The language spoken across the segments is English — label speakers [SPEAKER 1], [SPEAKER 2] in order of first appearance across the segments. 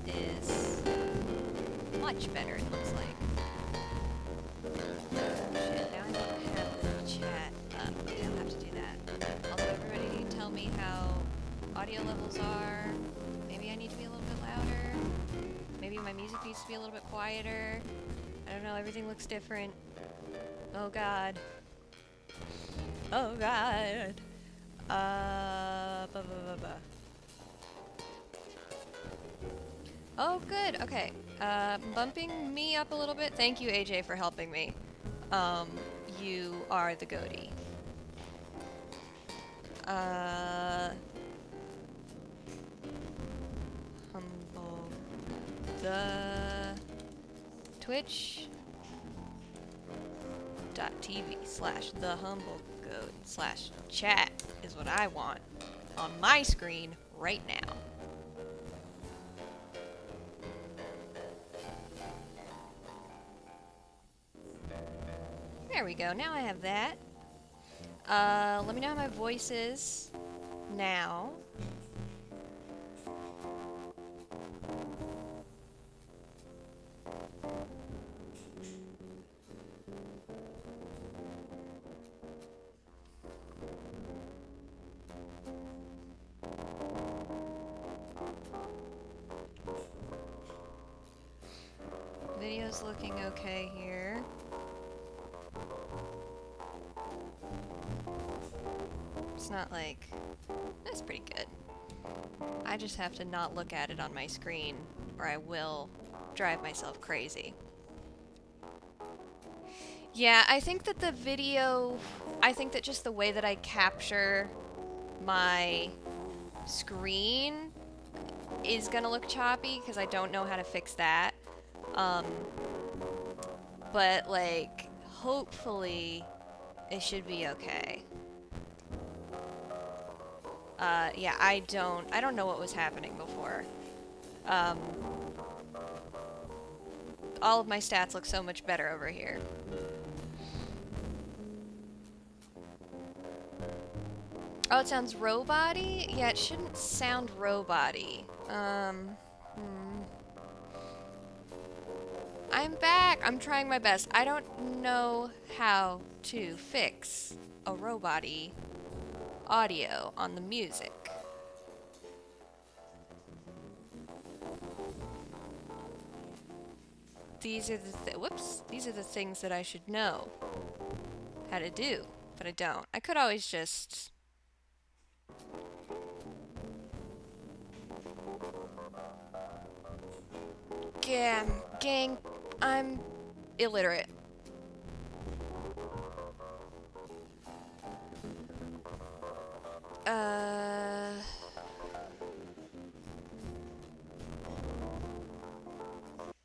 [SPEAKER 1] is much better, it looks like. Shit, now I don't have the chat up. Okay, I'll have to do that. Also, everybody tell me how audio levels are. Maybe I need to be a little bit louder. Maybe my music needs to be a little bit quieter. I don't know, everything looks different. Oh god. Oh god. Buh, buh, buh, buh. Oh, good. Okay. Bumping me up a little bit. Thank you, AJ, for helping me. You are the goatee. Humble. The Twitch.tv slash the humble goat slash chat is what I want on my screen right now. There we go. Now I have that. Let me know how my voice is now. Video's looking okay here. It's not like... That's pretty good. I just have to not look at it on my screen, or I will drive myself crazy. Yeah, I think that the video... I think that just the way that I capture my screen is gonna look choppy, because I don't know how to fix that. But, like, hopefully it should be okay. Yeah, I don't know what was happening before. All of my stats look so much better over here. Oh, it sounds robot-y? Yeah, it shouldn't sound robot-y. I'm back! I'm trying my best. I don't know how to fix a robot-y audio on the music. These are the these are the things that I should know how to do, but I don't. I could always just... Gang, I'm illiterate.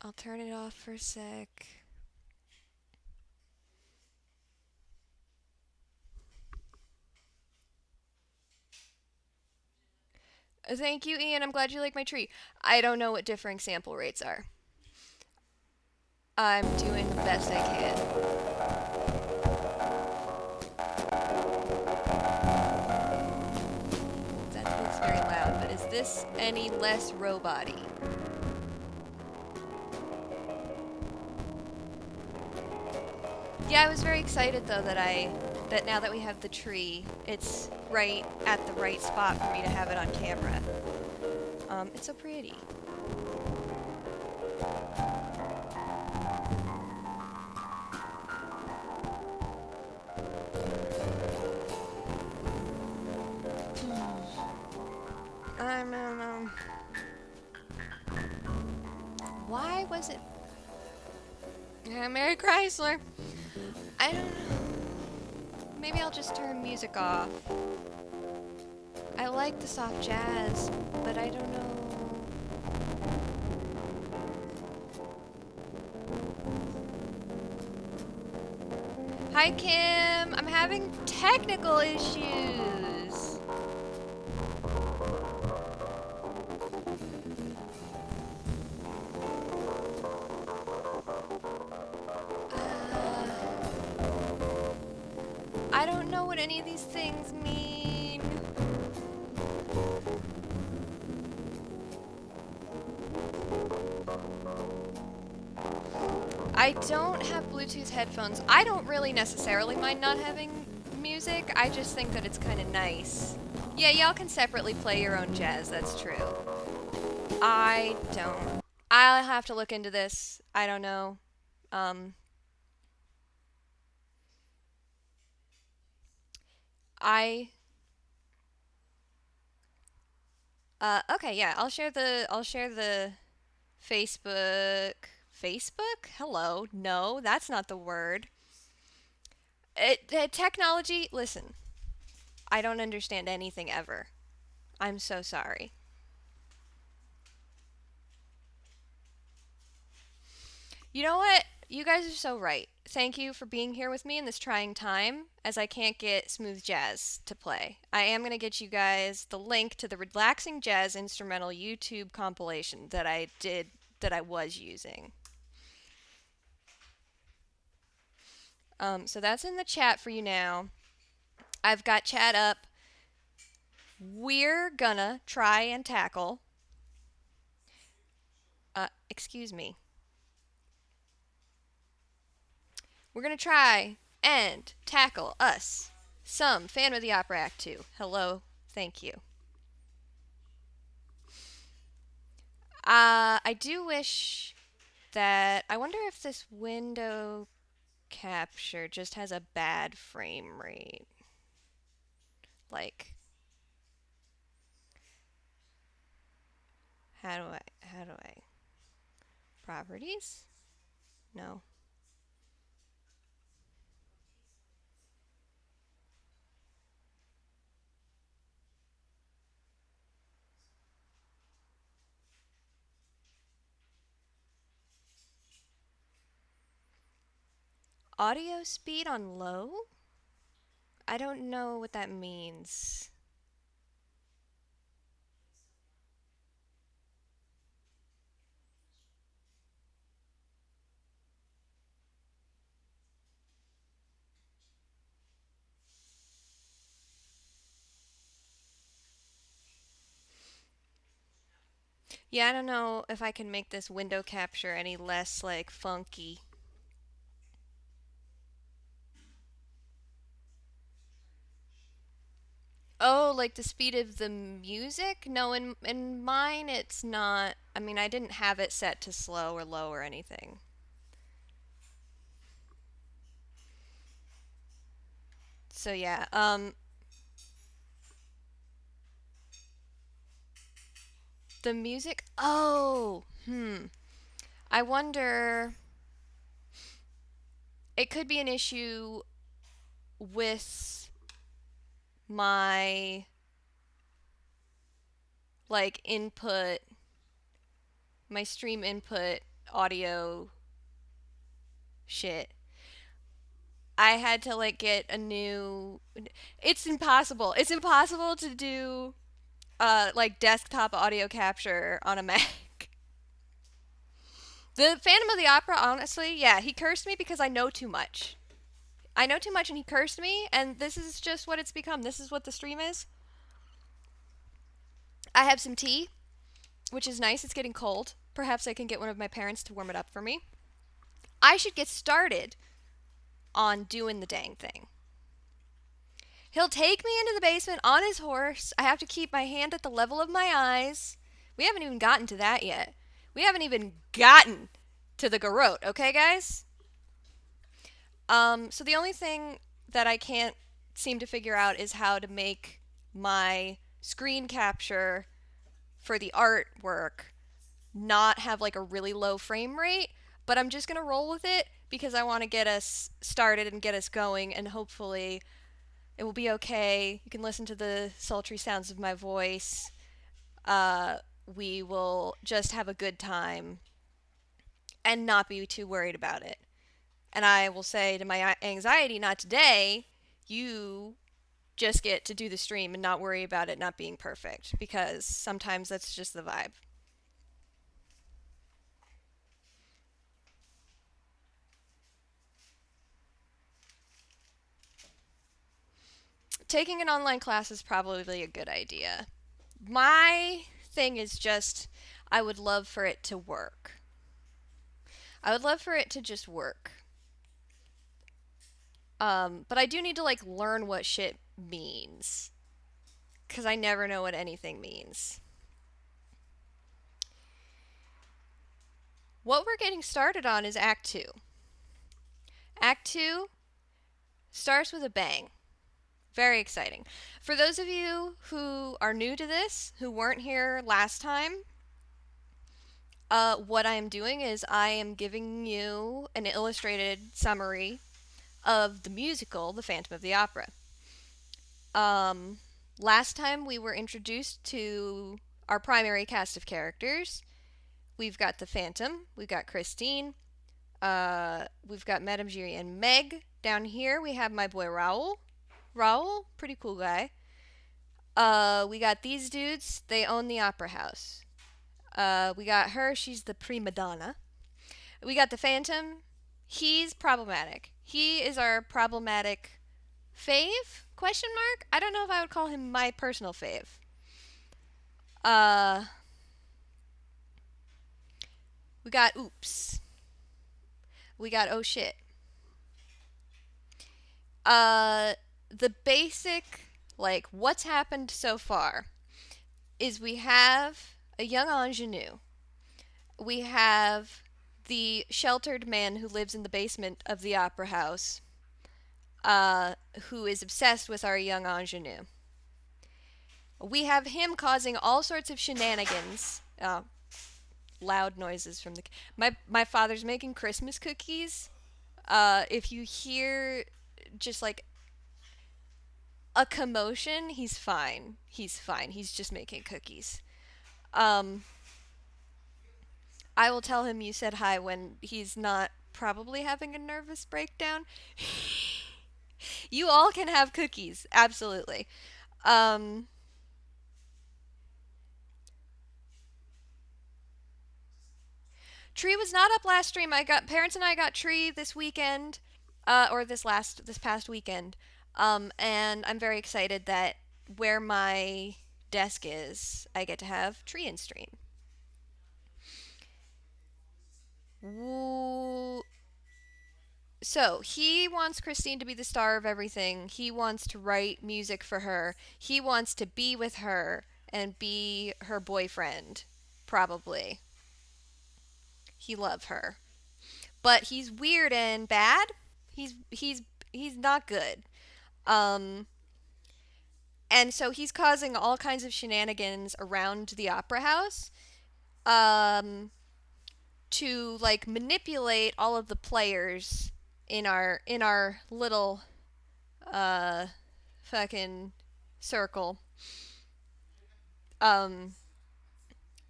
[SPEAKER 1] I'll turn it off for a sec. Thank you, Ian. I'm glad you like my tree. I don't know what differing sample rates are. I'm doing the best I can. That looks very loud, but is this any less robot-y? Yeah, I was very excited though that now that we have the tree, it's right at the right spot for me to have it on camera. It's so pretty. Why was it... Mary Chrysler. I don't know. Maybe I'll just turn music off. I like the soft jazz, but I don't know. Hi, Kim. I'm having technical issues. I don't know what any of these things mean. I don't have Bluetooth headphones. I don't really necessarily mind not having music. I just think that it's kind of nice. Yeah, y'all can separately play your own jazz. That's true. I don't. I'll have to look into this. I don't know. Um, I okay, yeah. I'll share the Facebook. Facebook? Hello. No, that's not the word. Technology, listen. I don't understand anything ever. I'm so sorry. You know what? You guys are so right. Thank you for being here with me in this trying time, as I can't get smooth jazz to play. I am going to get you guys the link to the relaxing jazz instrumental YouTube compilation that I was using. So that's in the chat for you now. I've got chat up. We're gonna try and tackle. Excuse me. We're gonna try and tackle us some Phantom of the Opera Act 2. Hello, thank you. I do wish that. I wonder if this window capture just has a bad frame rate. Like, how do I, properties? No. Audio speed on low? I don't know what that means. Yeah, I don't know if I can make this window capture any less, like, funky. Oh, like the speed of the music? No, in mine it's not. I mean, I didn't have it set to slow or low or anything. So yeah, the music. Oh, I wonder. It could be an issue with my like input, my stream input audio shit. I had to like get a new. It's impossible. It's impossible to do like desktop audio capture on a Mac. The Phantom of the Opera, honestly, yeah, he cursed me because I know too much. I know too much and he cursed me, and this is just what it's become. This is what the stream is. I have some tea, which is nice. It's getting cold. Perhaps I can get one of my parents to warm it up for me. I should get started on doing the dang thing. He'll take me into the basement on his horse. I have to keep my hand at the level of my eyes. We haven't even gotten to that yet. We haven't even gotten to the garrote, okay, guys? So the only thing that I can't seem to figure out is how to make my screen capture for the artwork not have like a really low frame rate, but I'm just gonna roll with it because I want to get us started and get us going, and hopefully it will be okay. You can listen to the sultry sounds of my voice. We will just have a good time and not be too worried about it. And I will say to my anxiety, not today, you just get to do the stream and not worry about it not being perfect, because sometimes that's just the vibe. Taking an online class is probably a good idea. My thing is just, I would love for it to work. I would love for it to just work. But I do need to like learn what shit means because I never know what anything means. What we're getting started on is Act 2. Act 2 starts with a bang. Very exciting. For those of you who are new to this, who weren't here last time, what I am doing is I am giving you an illustrated summary of the musical, The Phantom of the Opera. Um, Last time we were introduced to our primary cast of characters. We've got the Phantom, we've got Christine, we've got Madame Giry and Meg. Down here we have my boy Raoul. Raoul, pretty cool guy. We got these dudes, they own the opera house. We got her, she's the prima donna. We got the Phantom, he's problematic. He is our problematic fave? Question mark? I don't know if I would call him my personal fave. Uh, we got oops. We got oh shit. Uh, the basic, like, what's happened so far is we have a young ingenue. We have the sheltered man who lives in the basement of the opera house, who is obsessed with our young ingenue. We have him causing all sorts of shenanigans. Loud noises from the. My father's making Christmas cookies. If you hear just like a commotion, he's fine. He's fine. He's just making cookies. Um, I will tell him you said hi when he's not probably having a nervous breakdown. You all can have cookies, absolutely. Um, Tree was not up last stream. I got parents and I got Tree this weekend, or this past weekend. And I'm very excited that where my desk is, I get to have Tree in stream. Woo. So he wants Christine to be the star of everything. He wants to write music for her. He wants to be with her and be her boyfriend, probably. He loves her. But he's weird and bad. He's not good. Um and so he's causing all kinds of shenanigans around the opera house. Um to like manipulate all of the players in our little uh fucking circle um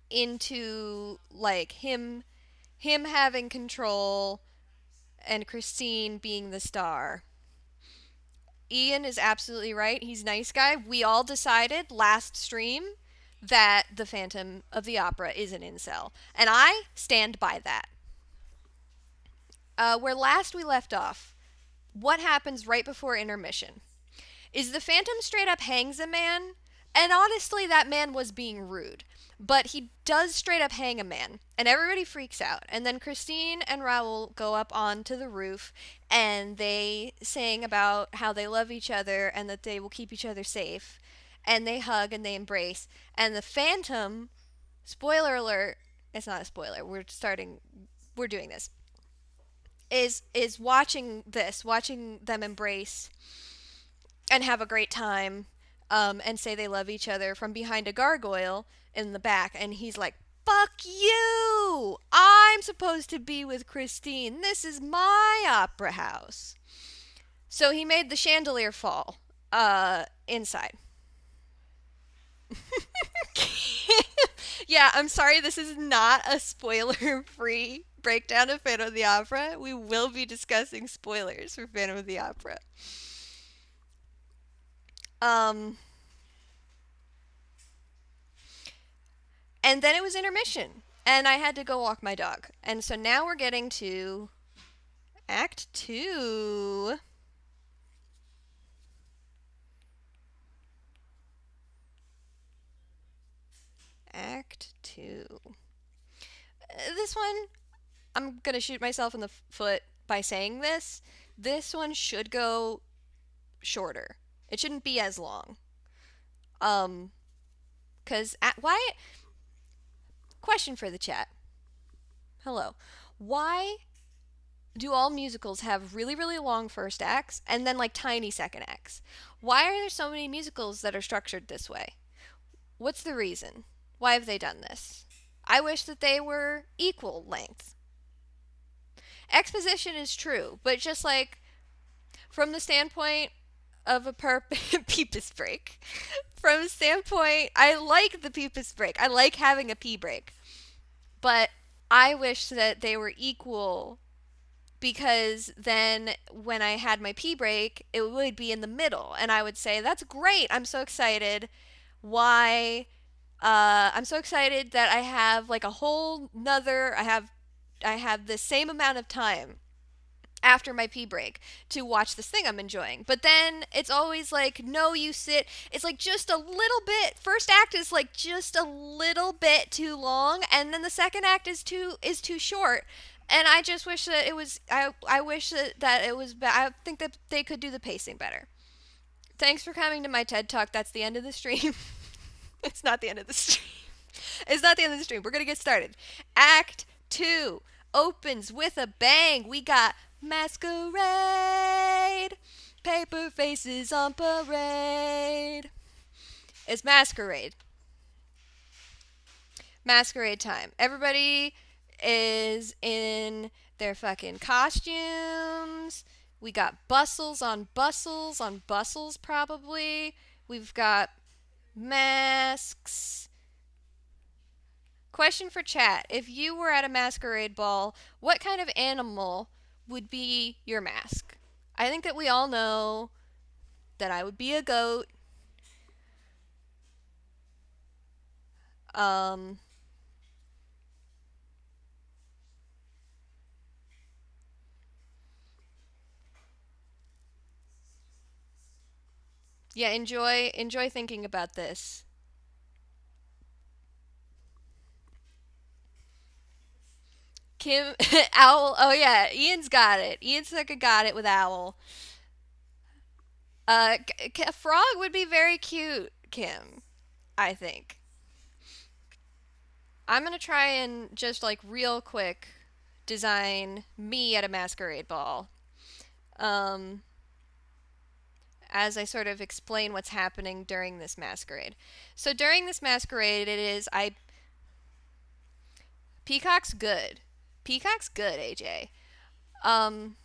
[SPEAKER 1] into like him having control and Christine being the star. Ian is absolutely right. He's a nice guy. We all decided last stream that the Phantom of the Opera is an incel, and I stand by that. Where last we left off, what happens right before intermission? Is the Phantom straight up hangs a man? And honestly, that man was being rude. But he does straight up hang a man, and everybody freaks out. And then Christine and Raoul go up onto the roof, and they sing about how they love each other and that they will keep each other safe. And they hug and they embrace. And the Phantom, spoiler alert, it's not a spoiler, we're doing this, is watching them embrace and have a great time, and say they love each other from behind a gargoyle in the back. And he's like, fuck you! I'm supposed to be with Christine. This is my opera house. So he made the chandelier fall inside. Yeah, I'm sorry, this is not a spoiler free breakdown of Phantom of the Opera. We will be discussing spoilers for Phantom of the Opera. Um, and then it was intermission, and I had to go walk my dog. And so now we're getting to Act 2. Act 2. This one, I'm gonna shoot myself in the foot by saying this. This one should go shorter. It shouldn't be as long. Um, cause why? Question for the chat. Hello. Why do all musicals have really, really long first acts and then like tiny second acts? Why are there so many musicals that are structured this way? What's the reason? Why have they done this? I wish that they were equal length. Exposition is true, but just like from the standpoint of a peepus break. From a standpoint, I like the peepus break. I like having a pee break. But I wish that they were equal because then when I had my pee break, it would be in the middle. And I would say, that's great. I'm so excited. Why? I'm so excited that I have like a whole nother, I have the same amount of time after my pee break to watch this thing I'm enjoying. But then it's always like, no, you sit. It's like just a little bit. First act is like just a little bit too long, and then the second act is too short. And I just wish that it was. I wish that it was. I think that they could do the pacing better. Thanks for coming to my TED Talk. That's the end of the stream. It's not the end of the stream. It's not the end of the stream. We're gonna get started. Act 2 opens with a bang. We got Masquerade. Paper faces on parade. It's Masquerade. Masquerade time. Everybody is in their fucking costumes. We got bustles on bustles on bustles, probably. We've got masks. Question for chat. If you were at a masquerade ball, what kind of animal would be your mask? I think that we all know that I would be a goat. Um, yeah, enjoy thinking about this. Kim Owl. Oh yeah, Ian's got it. Ian Sucker got it with Owl. A frog would be very cute, Kim. I think. I'm gonna try and just like real quick design me at a masquerade ball. Um, as I sort of explain what's happening during this masquerade. So during this masquerade, it is I. Peacock's good. Peacock's good, AJ. Um,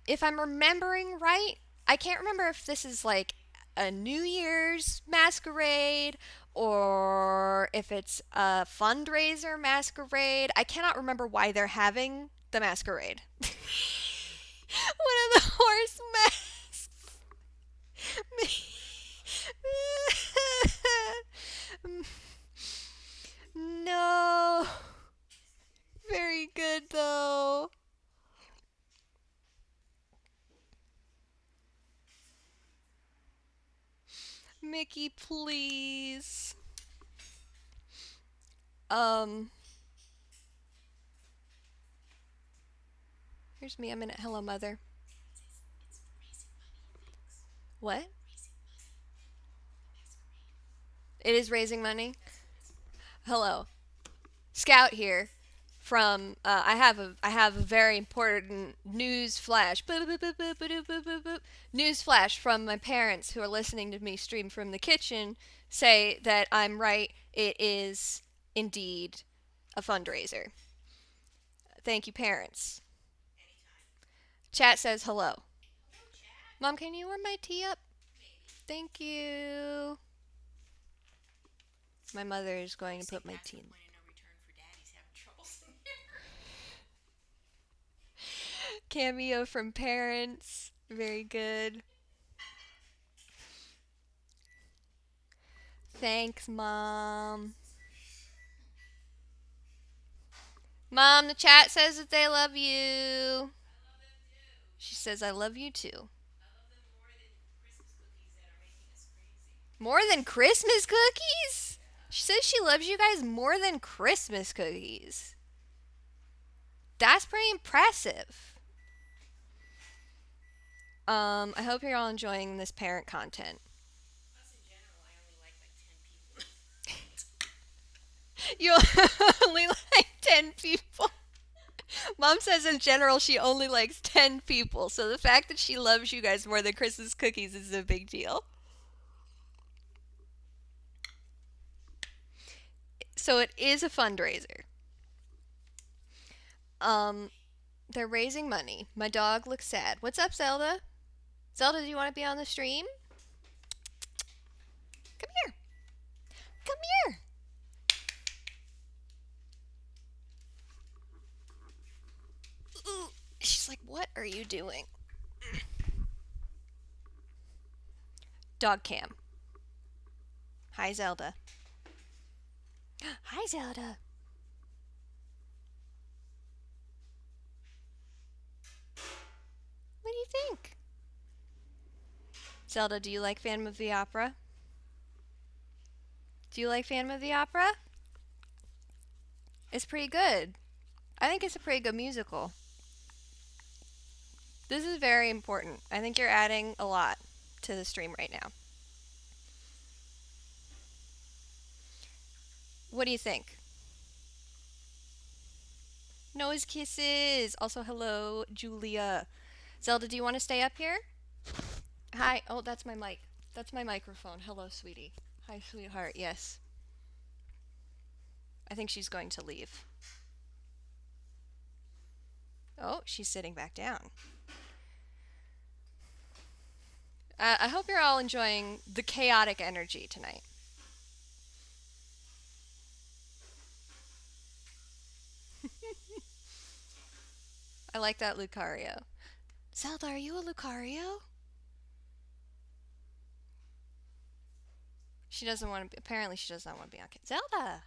[SPEAKER 1] if I'm remembering right, I can't remember if this is like a New Year's masquerade or if it's a fundraiser masquerade. I cannot remember why they're having the masquerade. One of the horse masks. No. Very good though. Mickey, please. Um, here's me. I'm in it. Hello, mother. What? It is raising money. Hello, Scout here. From I have a very important news flash. News flash from my parents who are listening to me stream from the kitchen. Say that I'm right. It is indeed a fundraiser. Thank you, parents. Chat says hello. Mom, can you warm my tea up? Thank you. My mother is going to put my tea in. Cameo from parents. Very good. Thanks, Mom. Mom, the chat says that they love you. She says, I love you too. More than Christmas cookies? She says she loves you guys more than Christmas cookies. That's pretty impressive. I hope you're all enjoying this parent content.
[SPEAKER 2] Us in general, I only like 10 people.
[SPEAKER 1] You only like 10 people. Mom says in general she only likes 10 people, so the fact that she loves you guys more than Christmas cookies is a big deal. So it is a fundraiser. Um, they're raising money. My dog looks sad. What's up, Zelda? Zelda, do you want to be on the stream? Come here. Come here. Ooh. She's like, what are you doing? Dog cam. Hi, Zelda. Hi, Zelda. What do you think? Zelda, do you like Phantom of the Opera? Do you like Phantom of the Opera? It's pretty good. I think it's a pretty good musical. This is very important. I think you're adding a lot to the stream right now. What do you think? Nose kisses. Also, hello, Julia. Zelda, do you want to stay up here? Hi. Oh, that's my mic. That's my microphone. Hello, sweetie. Hi, sweetheart. Yes. I think she's going to leave. Oh, she's sitting back down. I hope you're all enjoying the chaotic energy tonight. I like that Lucario. Zelda, are you a Lucario? She doesn't want to be. Apparently, she does not want to be on camera. Zelda!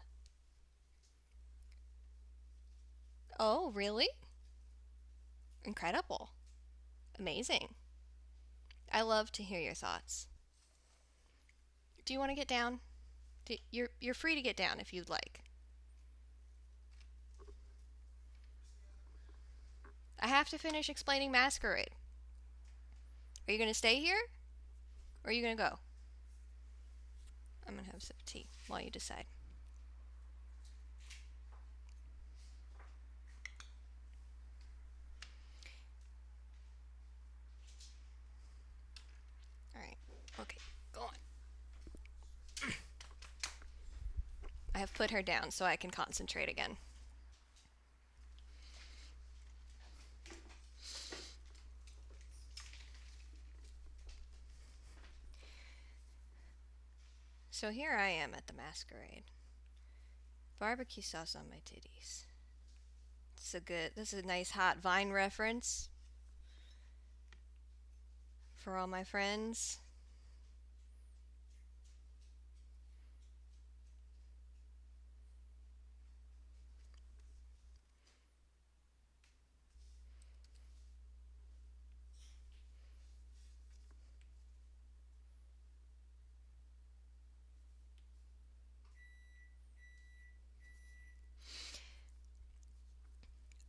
[SPEAKER 1] Oh, really? Incredible. Amazing. I love to hear your thoughts. Do you want to get down? You're free to get down if you'd like. I have to finish explaining Masquerade. Are you going to stay here? Or are you going to go? I'm going to have a sip of tea while you decide. Alright. Okay. Go on. I have put her down so I can concentrate again. So here I am at the Masquerade. Barbecue sauce on my titties. This is a nice hot Vine reference for all my friends.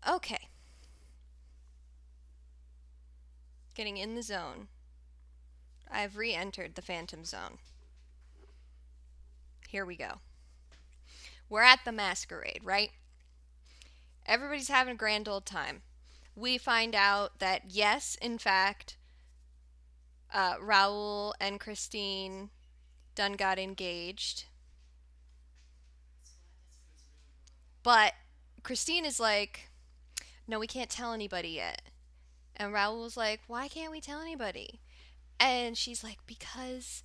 [SPEAKER 1] Okay. Getting in the zone. I've re-entered the Phantom Zone. Here we go. We're at the Masquerade, right? Everybody's having a grand old time. We find out that yes, in fact, Raul and Christine done got engaged. But Christine is like, no, we can't tell anybody yet. And Raul was like, why can't we tell anybody? And she's like, because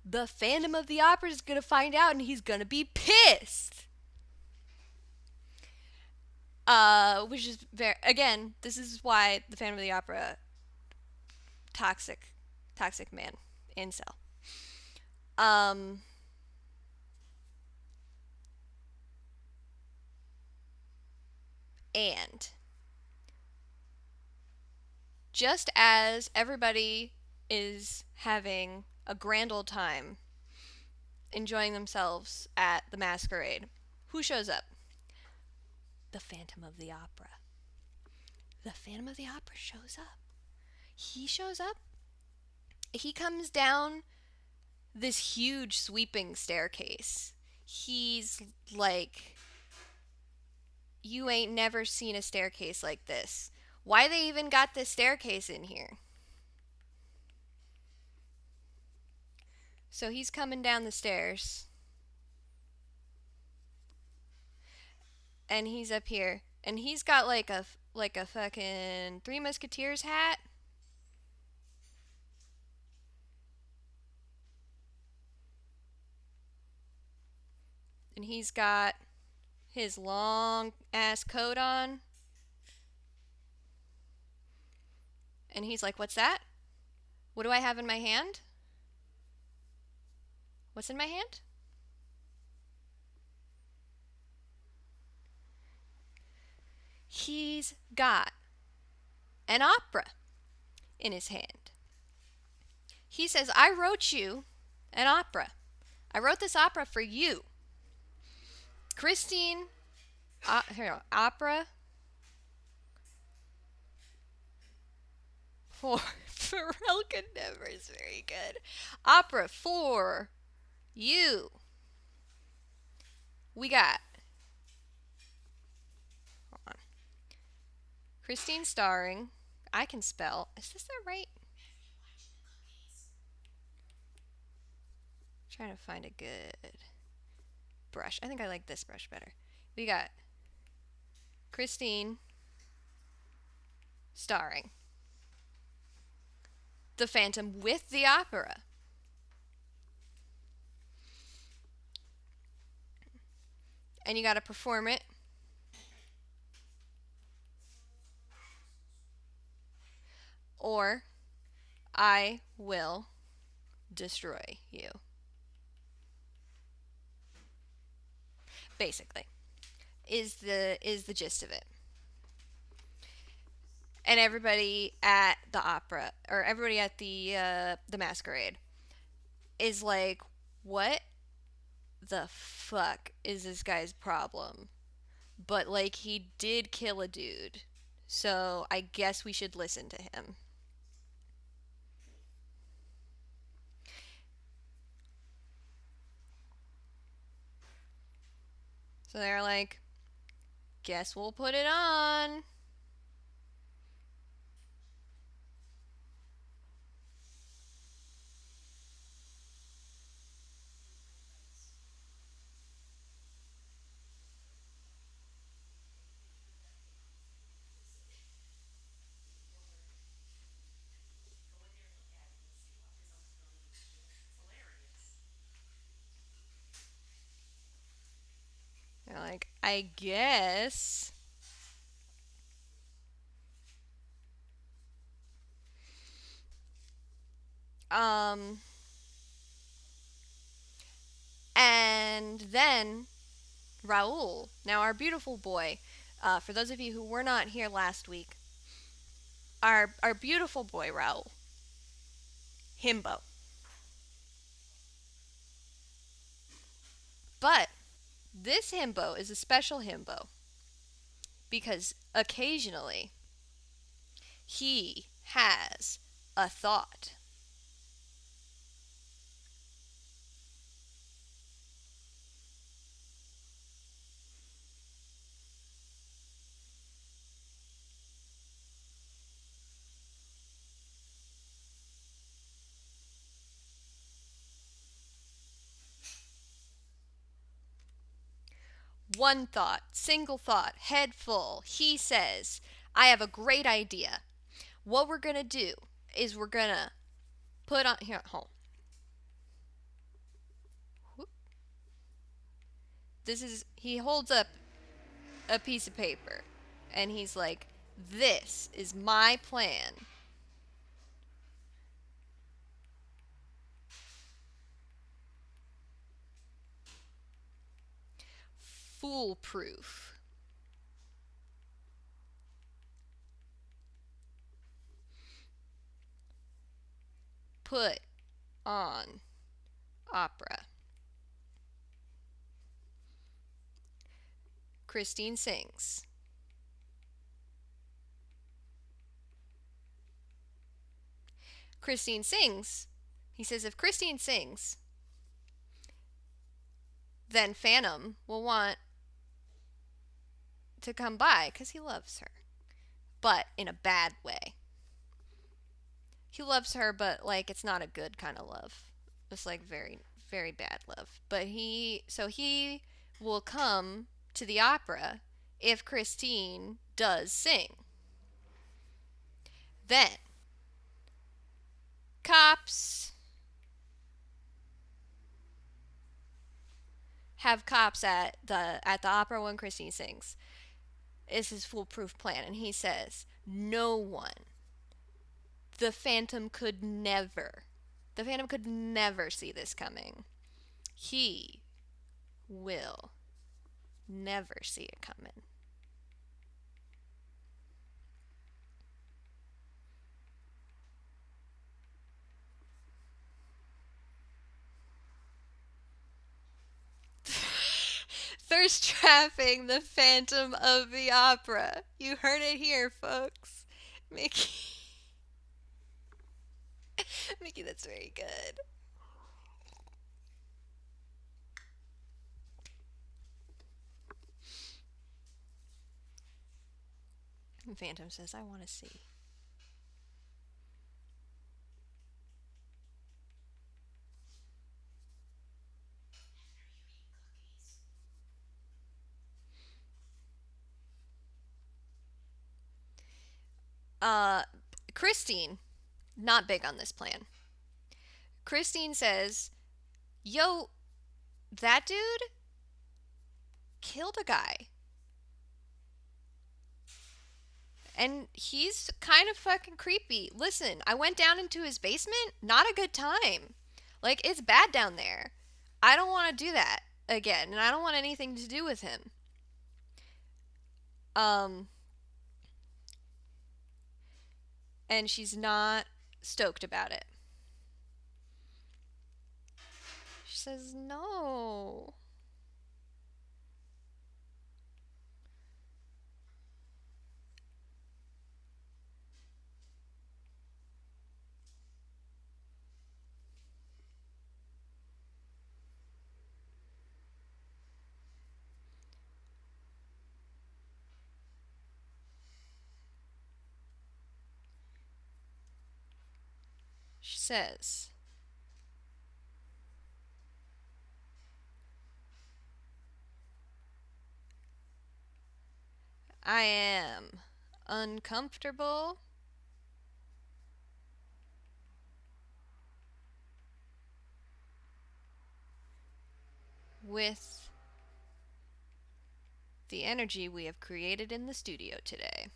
[SPEAKER 1] the Phantom of the Opera is going to find out and he's going to be pissed. Which is very, again, this is why the Phantom of the Opera, toxic man, incel. And just as everybody is having a grand old time enjoying themselves at the masquerade. Who shows up? The Phantom of the Opera. The Phantom of the Opera shows up. He shows up. He comes down this huge sweeping staircase. He's like, you ain't never seen a staircase like this. Why they even got this staircase in here? So he's coming down the stairs. And he's up here. And he's got like a fucking Three Musketeers hat. And he's got his long ass coat on. And he's like, "What's that? What do I have in my hand? What's in my hand?" He's got an opera in his hand. He says, "I wrote you an opera. I wrote this opera for you. Christine, opera for Pharrell could never is very good. Opera for you. We got, hold on, Christine starring. I can spell. Is this the right? I'm trying to find a good brush. I think I like this brush better. We got Christine starring the Phantom with the opera. And you got to perform it. Or I will destroy you. Basically, is the gist of it. And everybody at the opera, or everybody at the masquerade, is like, "What the fuck is this guy's problem?" But like, he did kill a dude, so I guess we should listen to him. So they're like, "Guess we'll put it on." They're like, "I guess." Um, and then Raul, now our beautiful boy, for those of you who were not here last week, our beautiful boy Raul, himbo. But this himbo is a special himbo because occasionally he has a thought. One thought, single thought, head full. He says, "I have a great idea. What we're going to do is we're going to put on here, hold. This is, he holds up a piece of paper and he's like, "This is my plan. Foolproof. Put on opera. Christine sings. Christine sings. He says if Christine sings, then Phantom will want to come by because he loves her, but in a bad way. He loves her, but like it's not a good kind of love. It's like very, very bad love. But he will come to the opera if Christine does sing. Then cops have cops at the opera when Christine sings. Is his foolproof plan, and he says no one. The Phantom could never. The Phantom could never see this coming. He will never see it coming. Thirst trapping the Phantom of the Opera. You heard it here, folks. Mickey. Mickey, that's very good. And Phantom says, I want to see. Christine, not big on this plan. Christine says, yo, that dude killed a guy. And he's kind of fucking creepy. Listen, I went down into his basement. Not a good time. Like, it's bad down there. I don't want to do that again. And I don't want anything to do with him. And she's not stoked about it. She says, no. She says, I am uncomfortable with the energy we have created in the studio today.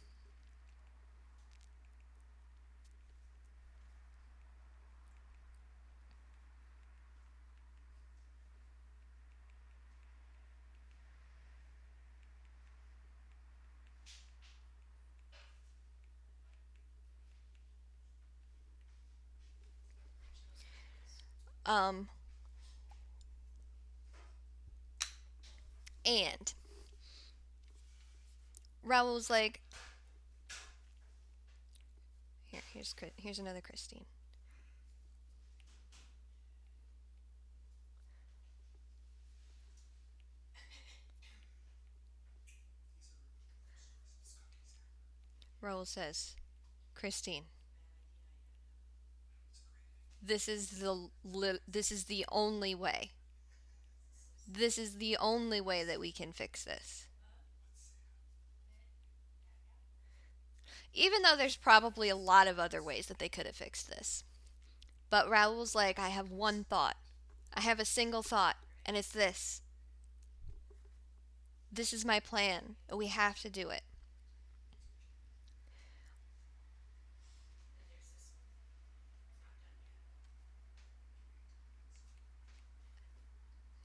[SPEAKER 1] And Raoul's like, here's another Christine. Raoul says, Christine, this is the only way. This is the only way that we can fix this. Even though there's probably a lot of other ways that they could have fixed this. But Raoul's like, I have one thought. I have a single thought, and it's this. This is my plan. We have to do it.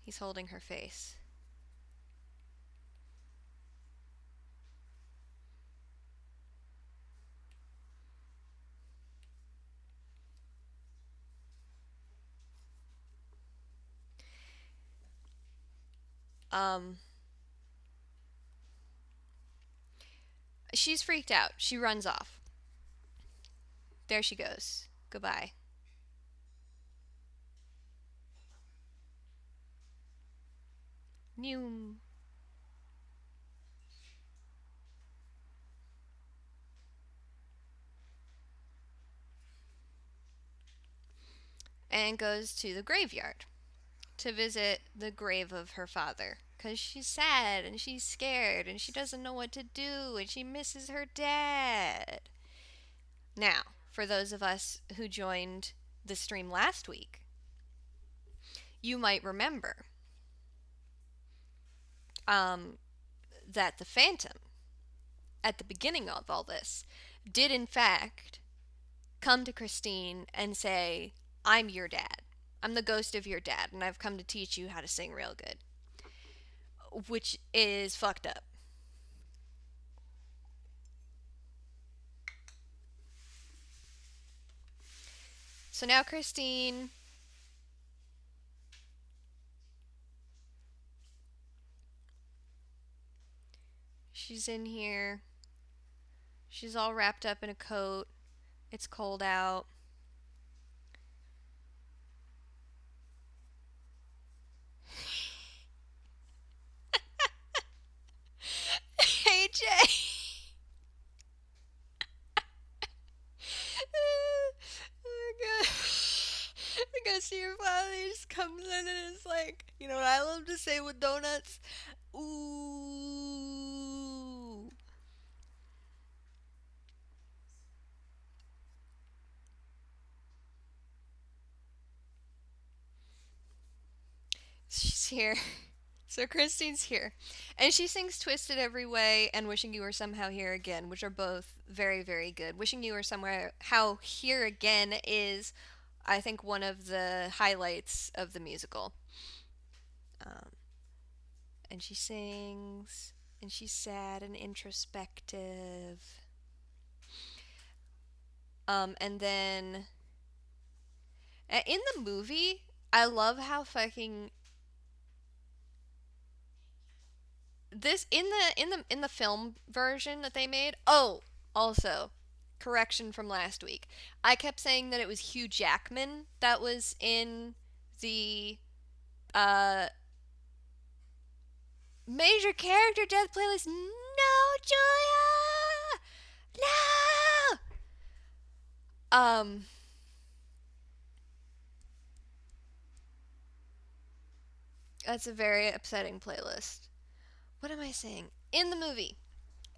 [SPEAKER 1] He's holding her face. Um, She's freaked out. She runs off. There she goes. Goodbye. New. And goes to the graveyard to visit the grave of her father. Because she's sad and she's scared and she doesn't know what to do and she misses her dad. Now, for those of us who joined the stream last week, you might remember um, that the Phantom, at the beginning of all this, did in fact come to Christine and say, I'm your dad. I'm the ghost of your dad, and I've come to teach you how to sing real good. Which is fucked up. So now Christine she's in here. She's all wrapped up in a coat. It's cold out. Hey, Jay. Oh my god. I gotta see your father. He just comes in and it's like, you know what I love to say with donuts? Ooh. She's here. So Christine's here. And she sings Twisted Every Way and Wishing You Were Somehow Here Again, which are both very, very good. Wishing You Were Somewhere How Here Again is, I think, one of the highlights of the musical. Um, and she sings, and she's sad and introspective. And then in the movie, I love how fucking this in the film version that they made. Oh, also, correction from last week. I kept saying that it was Hugh Jackman that was in the uh major character death playlist. No, Julia. No. Um that's a very upsetting playlist. What am I saying? In the movie,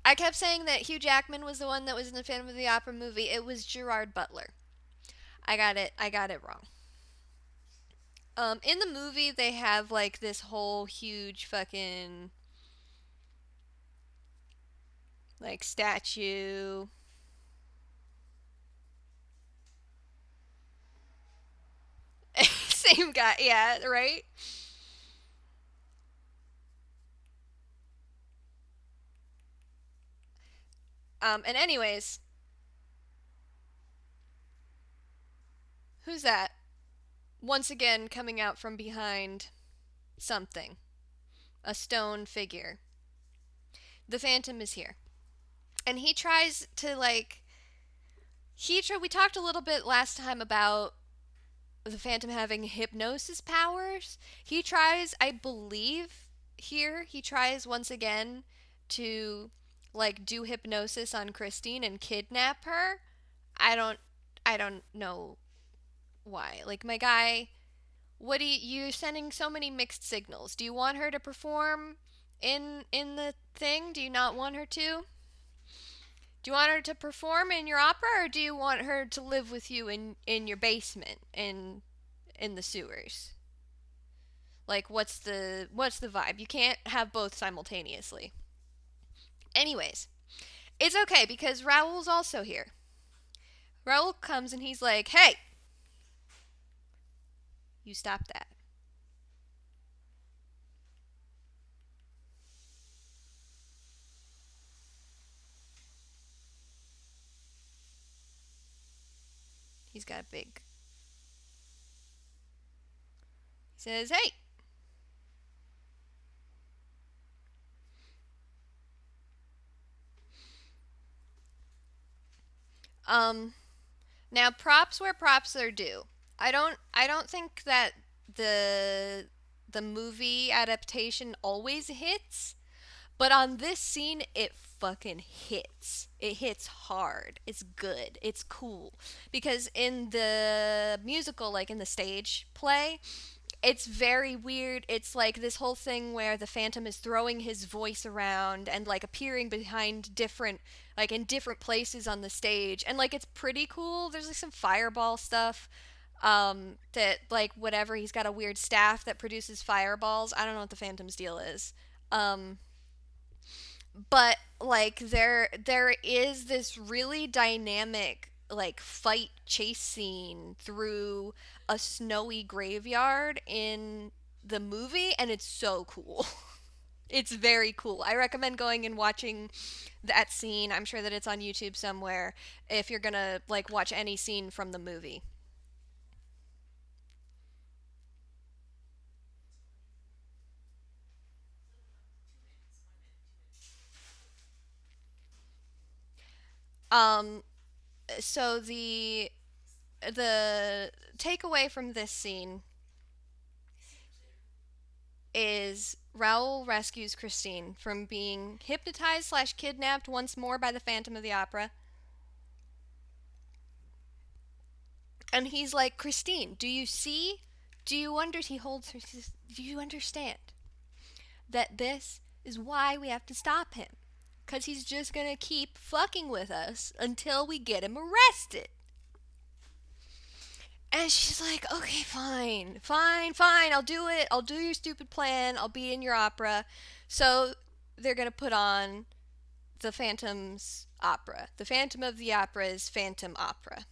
[SPEAKER 1] I kept saying that Hugh Jackman was the one that was in the Phantom of the Opera movie. It was Gerard Butler. I got it. I got it wrong. In the movie, they have like this whole huge fucking like statue. Same guy, yeah, right? And anyways, who's that? Once again, coming out from behind something. A stone figure. The Phantom is here. And he tries to like we talked a little bit last time about the Phantom having hypnosis powers. He tries, I believe, here, he tries once again to like do hypnosis on Christine and kidnap her. I don't I don't know why. Like my guy, what do you're sending so many mixed signals. Do you want her to perform in the thing? Do you not want her to? Do you want her to perform in your opera or do you want her to live with you in your basement in the sewers? Like what's the vibe? You can't have both simultaneously. Anyways, it's okay because Raoul's also here. Raoul comes and he's like, "Hey, you stop that." He's got a big. He says, "Hey, Um, Now props where props are due. I don't think that the the movie adaptation always hits, but on this scene it fucking hits. It hits hard. It's good. It's cool. Because in the musical, like in the stage play, it's very weird. It's like this whole thing where the Phantom is throwing his voice around and like appearing behind different, like in different places on the stage, and like it's pretty cool. There's like some fireball stuff. That like whatever, he's got a weird staff that produces fireballs. I don't know what the Phantom's deal is. Um, but like there is this really dynamic like fight chase scene through a snowy graveyard in the movie, and it's so cool. It's very cool. I recommend going and watching that scene. I'm sure that it's on YouTube somewhere if you're gonna like watch any scene from the movie. um so the takeaway from this scene is Raoul rescues Christine from being hypnotized slash kidnapped once more by the Phantom of the Opera. And he's like, Christine, do you see? Do you under? He holds her. He says, do you understand that this is why we have to stop him? Because he's just gonna keep fucking with us until we get him arrested. And she's like, okay, fine, fine, fine, I'll do it. I'll do your stupid plan. I'll be in your opera. So they're gonna put on the Phantom's opera. The Phantom of the Opera is Phantom Opera.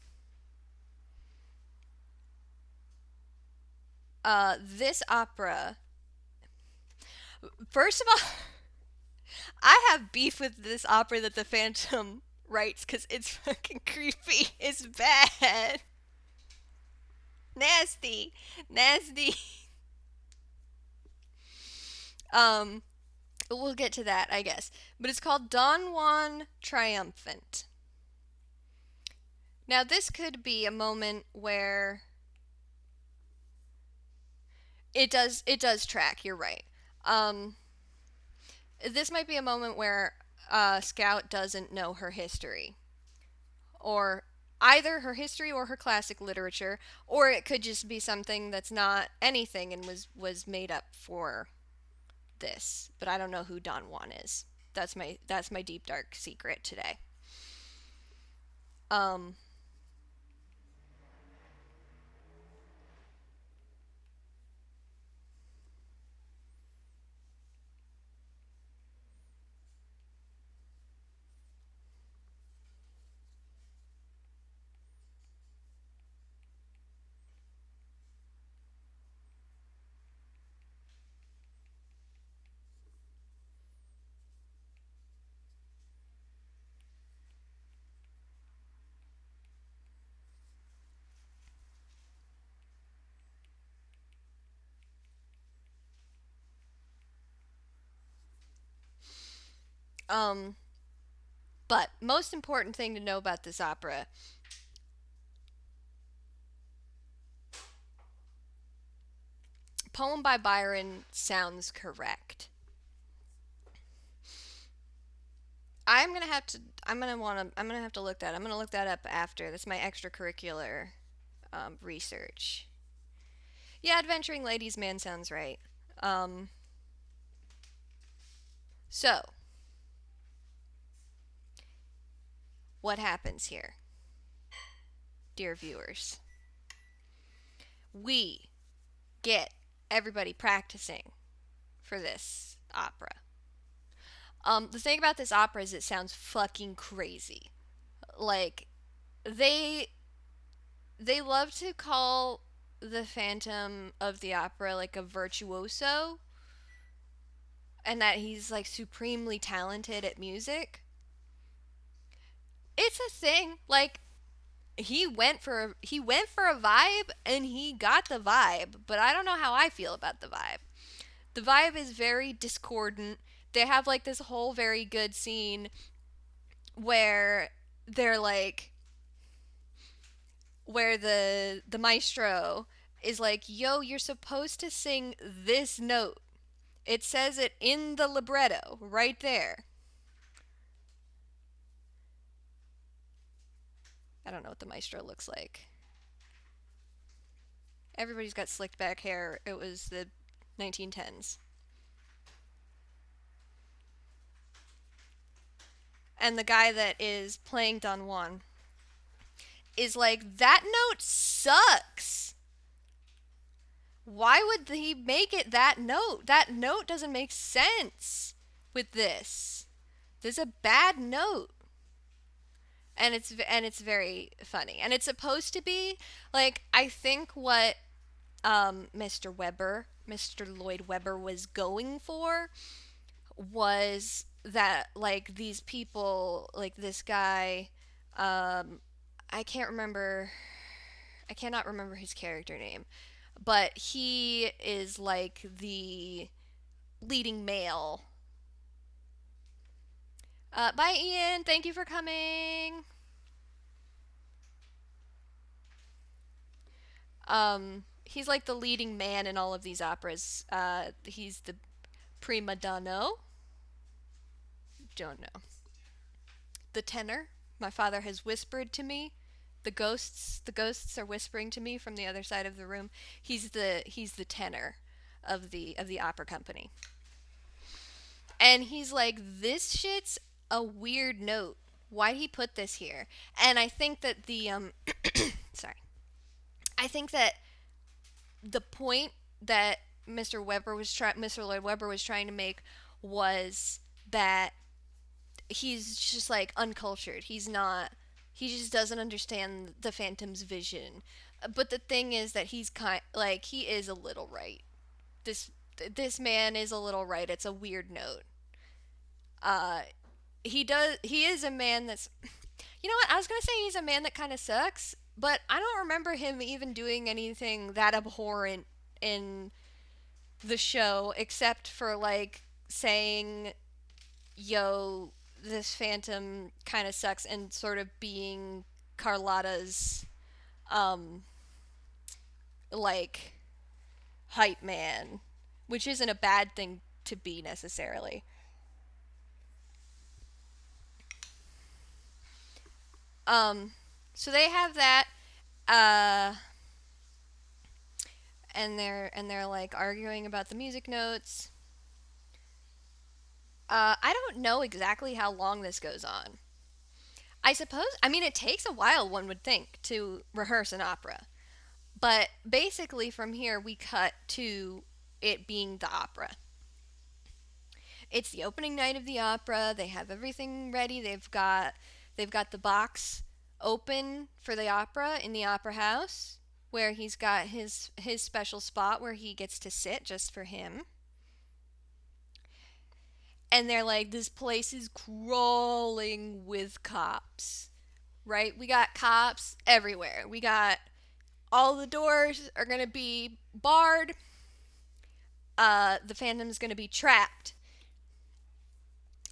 [SPEAKER 1] This opera, first of all, I have beef with this opera that the Phantom writes because it's fucking creepy. It's bad. Nasty. Nasty. Um, we'll get to that, I guess. But it's called Don Juan Triumphant. Now, this could be a moment where it does track. You're right. Um, this might be a moment where Scout doesn't know her history, or either her history or her classic literature, or it could just be something that's not anything and was made up for this. But I don't know who Don Juan is. That's my deep dark secret today. Um, um, but most important thing to know about this opera, poem by Byron sounds correct. I'm gonna have to. I'm gonna have to look that. I'm gonna look that up after. That's my extracurricular research. Yeah, adventuring ladies man sounds right. Um, so what happens here, dear viewers? We get everybody practicing for this opera. The thing about this opera is it sounds fucking crazy. Like they they love to call the Phantom of the Opera like a virtuoso, and that he's like supremely talented at music. It's a thing. Like he went for a vibe and he got the vibe, but I don't know how I feel about the vibe. The vibe is very discordant. They have like this whole very good scene where they're like where the maestro is like, "Yo, you're supposed to sing this note. It says it in the libretto right there." I don't know what the maestro looks like. Everybody's got slicked back hair. It was the 1910s. And the guy that is playing Don Juan is like, "That note sucks. Why would he make it that note? That note doesn't make sense with this. This is a bad note." And it's very funny. And it's supposed to be like, I think what Mr. Lloyd Webber was going for was that, like, these people, like this guy, um I can't remember, I cannot remember his character name, but he is like the leading male. Bye, Ian. Thank you for coming. He's like the leading man in all of these operas. He's the prima donna. Don't know. The tenor. My father has whispered to me. The ghosts are whispering to me from the other side of the room. He's the tenor of the opera company. And he's like, "This shit's a weird note. Why'd he put this here?" And I think that the sorry. I think that the point that Mr. Lloyd Webber was trying to make was that he's just like uncultured. He's not. He just doesn't understand the Phantom's vision. But the thing is that he's he is a little right. This this man is a little right. It's a weird note. Uh, he is a man that's, you know what? I was gonna say he's a man that kind of sucks, but I don't remember him even doing anything that abhorrent in the show except for like saying, "Yo, this Phantom kind of sucks," and sort of being Carlotta's um like hype man, which isn't a bad thing to be necessarily. Um so they have that, uh and they're like arguing about the music notes. I don't know exactly how long this goes on. I suppose, I mean, it takes a while, one would think, to rehearse an opera. But basically, from here, we cut to it being the opera. It's the opening night of the opera. They have everything ready. They've got the box open for the opera in the opera house, where he's got his special spot where he gets to sit just for him. And they're like, "This place is crawling with cops." Right? We got cops everywhere. We got, all the doors are going to be barred. The Phantom's going to be trapped.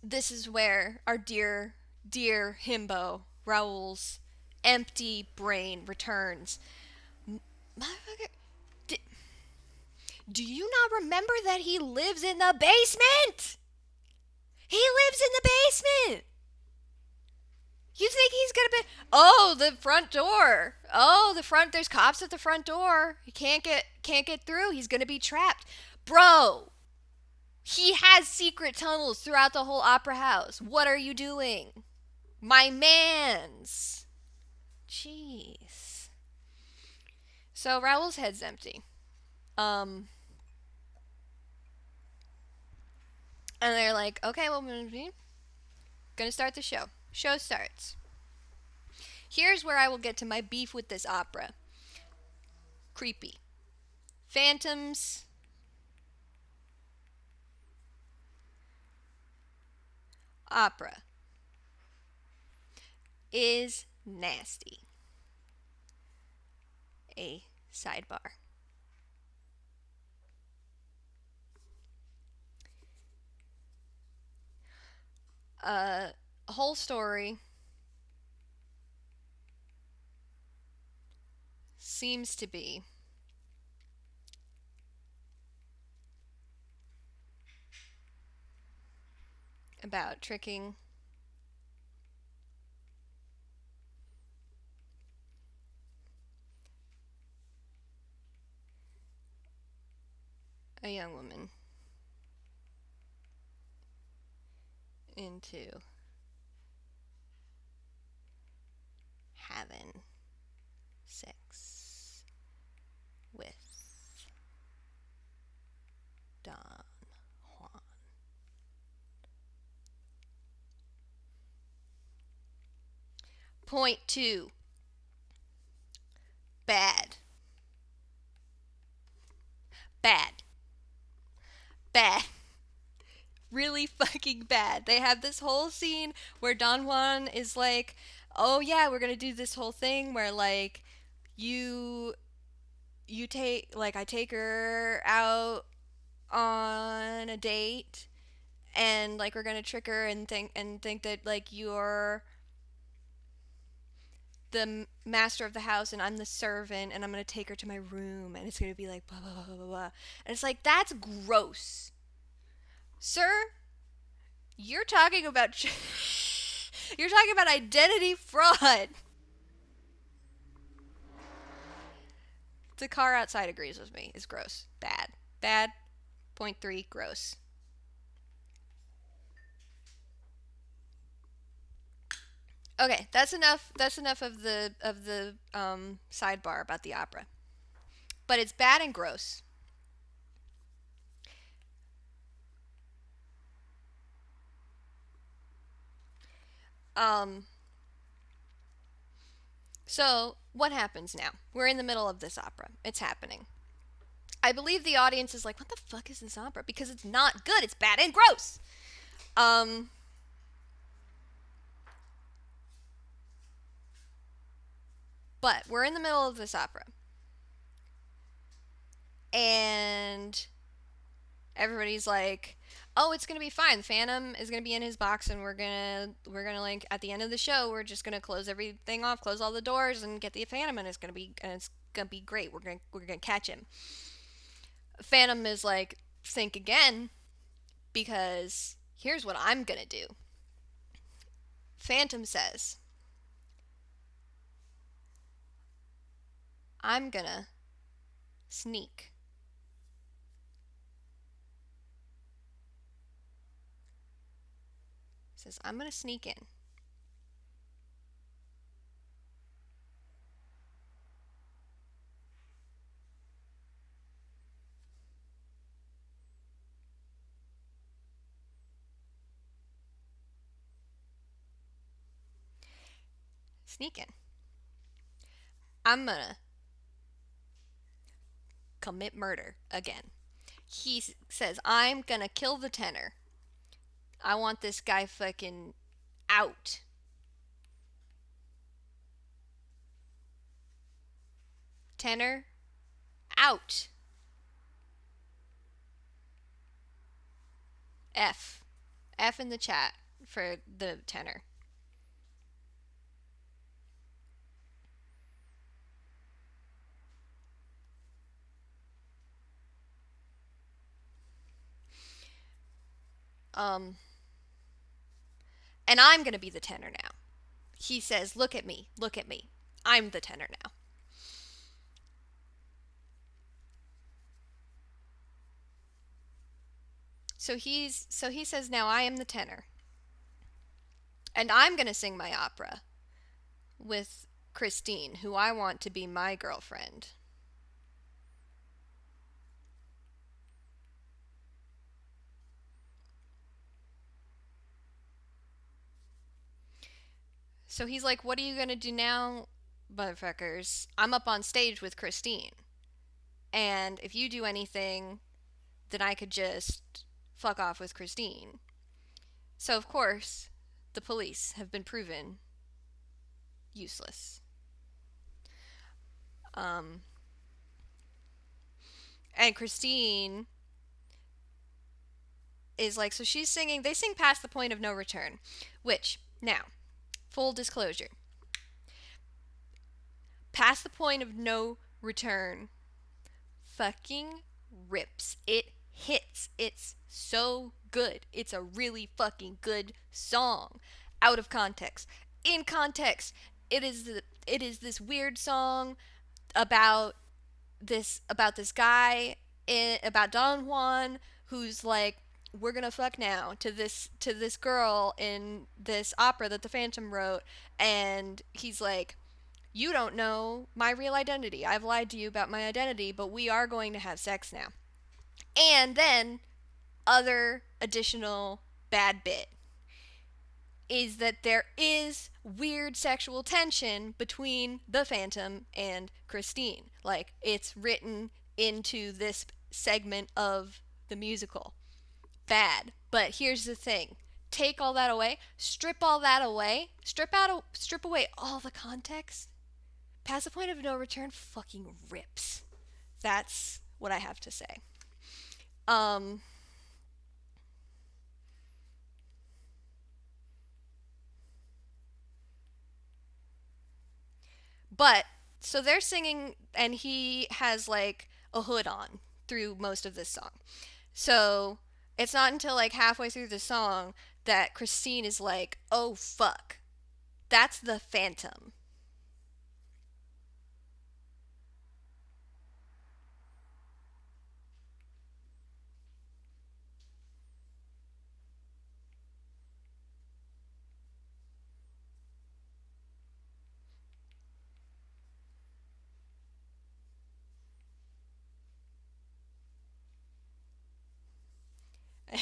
[SPEAKER 1] This is where our dear himbo, Raoul's empty brain returns. Motherfucker, do you not remember that he lives in the basement? He lives in the basement. You think he's gonna be? Oh, the front door. Oh, the front. There's cops at the front door. He can't get through. He's gonna be trapped, bro. He has secret tunnels throughout the whole opera house. What are you doing, my man's? Jeez. So Raoul's head's empty. Um, and they're like, "Okay, well, we're gonna start the show." Show starts. Here's where I will get to my beef with this opera. Creepy. Phantoms. Opera is nasty. A sidebar. A whole story seems to be about tricking a young woman into having sex with Don Juan. Point 2. Bad. Bad. Bad. Really fucking bad. They have this whole scene where Don Juan is like, "Oh yeah, we're going to do this whole thing where like you take like I take her out on a date and like we're going to trick her and think that like you're the master of the house and I'm the servant and I'm going to take her to my room and it's going to be like blah blah blah blah blah." And it's like that's gross. Sir, you're talking about you're talking about identity fraud. The car outside agrees with me. It's gross. Bad. Bad. Point 3, gross. Okay, that's enough. That's enough of the sidebar about the opera. But it's bad and gross. Um. So what happens now? We're in the middle of this opera. It's happening. I believe the audience is like, "What the fuck is this opera?" Because it's not good. It's bad and gross. Um. But we're in the middle of this opera. And everybody's like, "Oh, it's gonna be fine. The Phantom is gonna be in his box, and we're gonna like at the end of the show, we're just gonna close everything off, close all the doors, and get the Phantom, and it's gonna be great. We're gonna catch him." Phantom is like, "Think again, because here's what I'm gonna do." Phantom says, "I'm gonna sneak." Says, "I'm gonna sneak in." Sneak in. I'm gonna commit murder again. He says, "I'm gonna kill the tenor. I want this guy fucking out." Tenor, out. F. F in the chat for the tenor. Um, and I'm gonna be the tenor now. He says, "Look at me, look at me. I'm the tenor now." So he says, "Now I am the tenor. And I'm gonna sing my opera with Christine, who I want to be my girlfriend." So he's like, "What are you gonna do now, motherfuckers? I'm up on stage with Christine. And if you do anything, then I could just fuck off with Christine." So, of course, the police have been proven useless. Um, and Christine is like, so she's singing, they sing Past the Point of No Return, which, now, full disclosure, Past the Point of No Return fucking rips. It hits. It's so good. It's a really fucking good song. Out of context. In context, it is this weird song about this guy about Don Juan who's like, we're gonna fuck now to this girl in this opera that the Phantom wrote, and he's like, you don't know my real identity. I've lied to you about my identity, but we are going to have sex now. And then other additional bad bit is that there is weird sexual tension between the Phantom and Christine. Like, it's written into this segment of the musical. Bad. But here's the thing. Take all that away, strip all that away, strip away all the context. Past the point of no return fucking rips. That's what I have to say. Um But so they're singing, and he has like a hood on through most of this song. So it's not until like halfway through the song that Christine is like, "Oh fuck, that's the Phantom."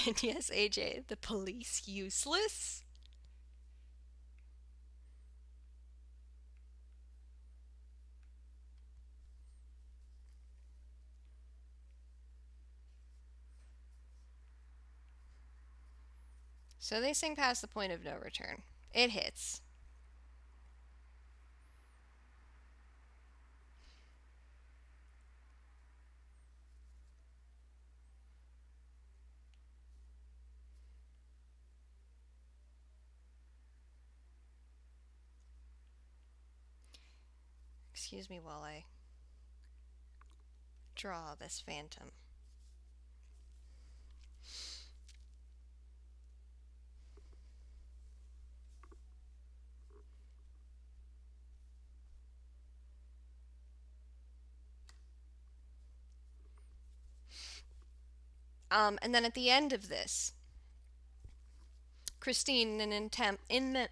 [SPEAKER 1] And yes, AJ, the police useless. So they sing past the point of no return. It hits. Excuse me while I draw this Phantom. And then at the end of this, Christine in an attempt in the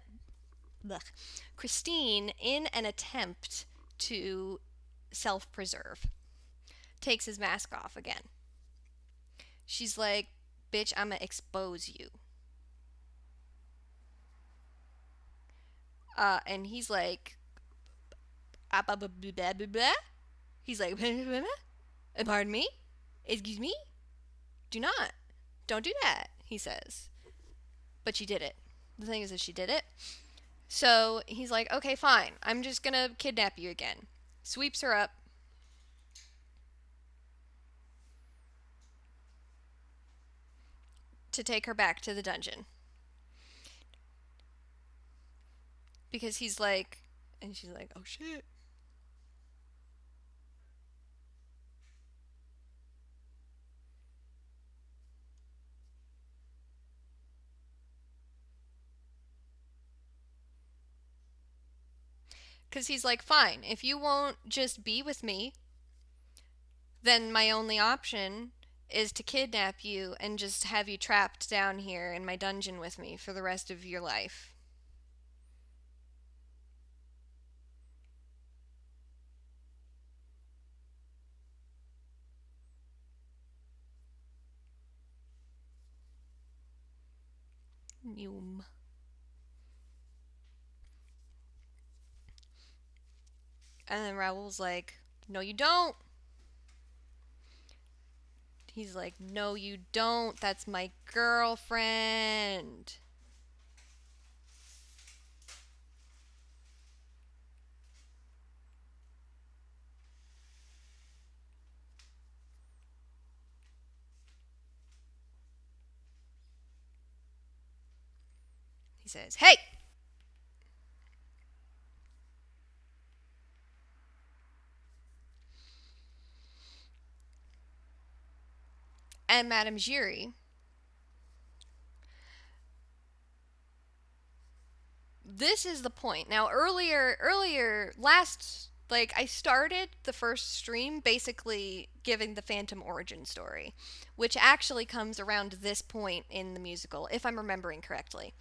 [SPEAKER 1] blech, Christine in an attempt to self-preserve takes his mask off again. She's like, "Bitch, I'ma expose you." And he's like, "Ah, blah, blah, blah, blah, blah, blah." He's like, "Pardon me? Excuse me? Do not. Don't do that," he says. But she did it. The thing is that she did it. So he's like, "Okay, fine. I'm just gonna kidnap you again." Sweeps her up. To take her back to the dungeon. Because he's like, and she's like, "Oh shit." Because he's like, "Fine, if you won't just be with me, then my only option is to kidnap you and just have you trapped down here in my dungeon with me for the rest of your life." Yum. And then Raoul's like, "No, you don't." He's like, "No, you don't. That's my girlfriend." He says, "Hey!" and Madame Giry. This is the point. Now, last, like, I started the first stream basically giving the Phantom origin story, which actually comes around this point in the musical, if I'm remembering correctly.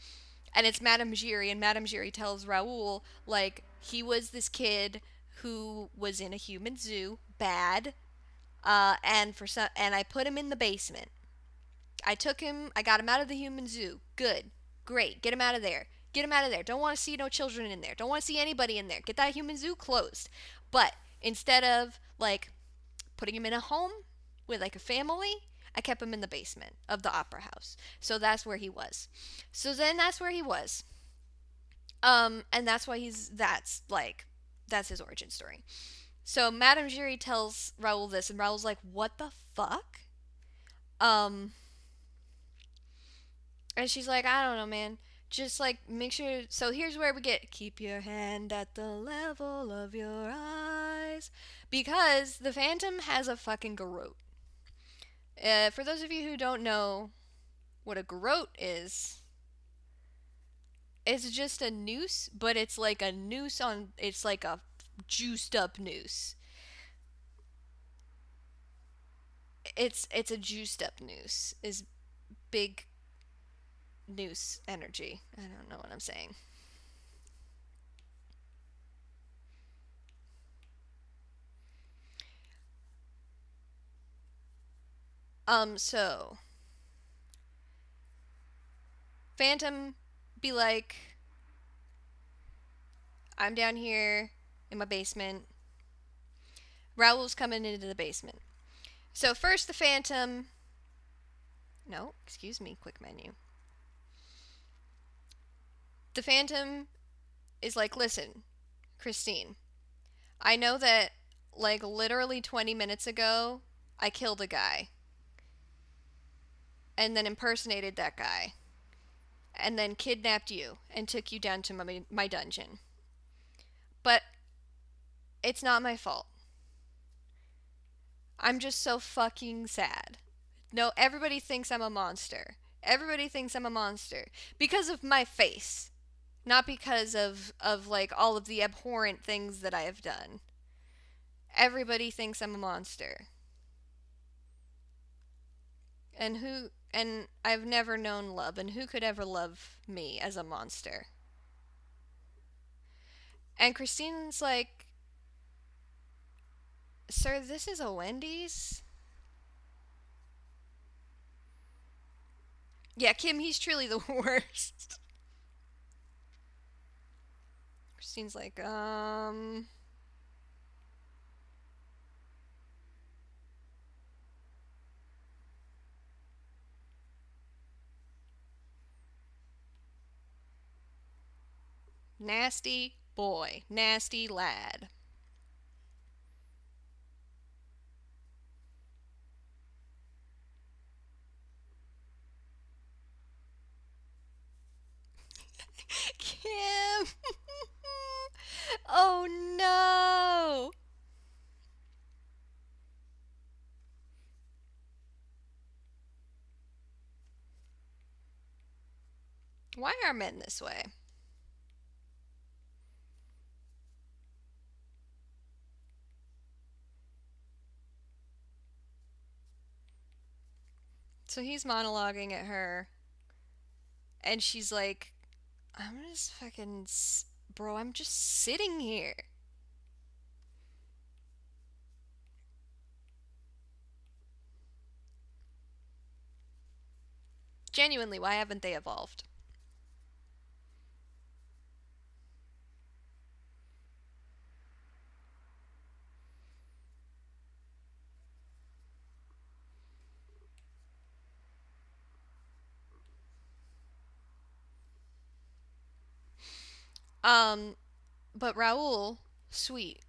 [SPEAKER 1] And it's Madame Giry, and Madame Giry tells Raoul, like, he was this kid who was in a human zoo, bad, and I put him in the basement. I took him, I got him out of the human zoo. Good. Great. Get him out of there. Get him out of there. Don't want to see no children in there. Don't want to see anybody in there. Get that human zoo closed. But instead of, like, putting him in a home with, like, a family, I kept him in the basement of the opera house. So that's where he was. So then that's where he was. And that's why that's his origin story. So Madame Giry tells Raoul this, and Raoul's like, what the fuck? Um, And she's like, I don't know, man. Just like make sure. So here's where we get keep your hand at the level of your eyes. Because the Phantom has a fucking garrote. For those of you who don't know what a garrote is, it's just a noose, but it's like a noose on. It's like a juiced up noose. It's a juiced up noose. Is big noose energy. I don't know what I'm saying. So Phantom be like, I'm down here in my basement. Raoul's coming into the basement. So first the Phantom. No, excuse me, quick menu. The Phantom is like, listen, Christine, I know that, like, literally 20 minutes ago, I killed a guy. And then impersonated that guy. And then kidnapped you and took you down to my dungeon. But it's not my fault. I'm just so fucking sad. No, everybody thinks I'm a monster. Everybody thinks I'm a monster because of my face, not because of like all of the abhorrent things that I have done. Everybody thinks I'm a monster. And I've never known love, and who could ever love me as a monster? And Christine's like, "Sir, this is a Wendy's?" Yeah, Kim, he's truly the worst. Christine's like, nasty boy, nasty lad. Kim! Oh no! Why are men this way? So he's monologuing at her, and she's like, I'm just fucking. Bro, I'm just sitting here. Genuinely, why haven't they evolved? Um, but Raoul, sweet,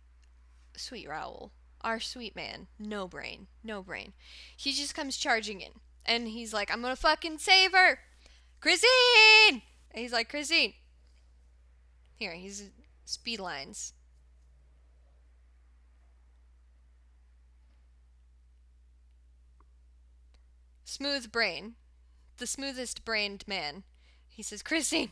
[SPEAKER 1] sweet Raoul, our sweet man, no brain, no brain. He just comes charging in, and he's like, I'm gonna fucking save her! Christine! And he's like, Christine! Here, he's speed lines. Smooth brain. The smoothest brained man. He says, Christine!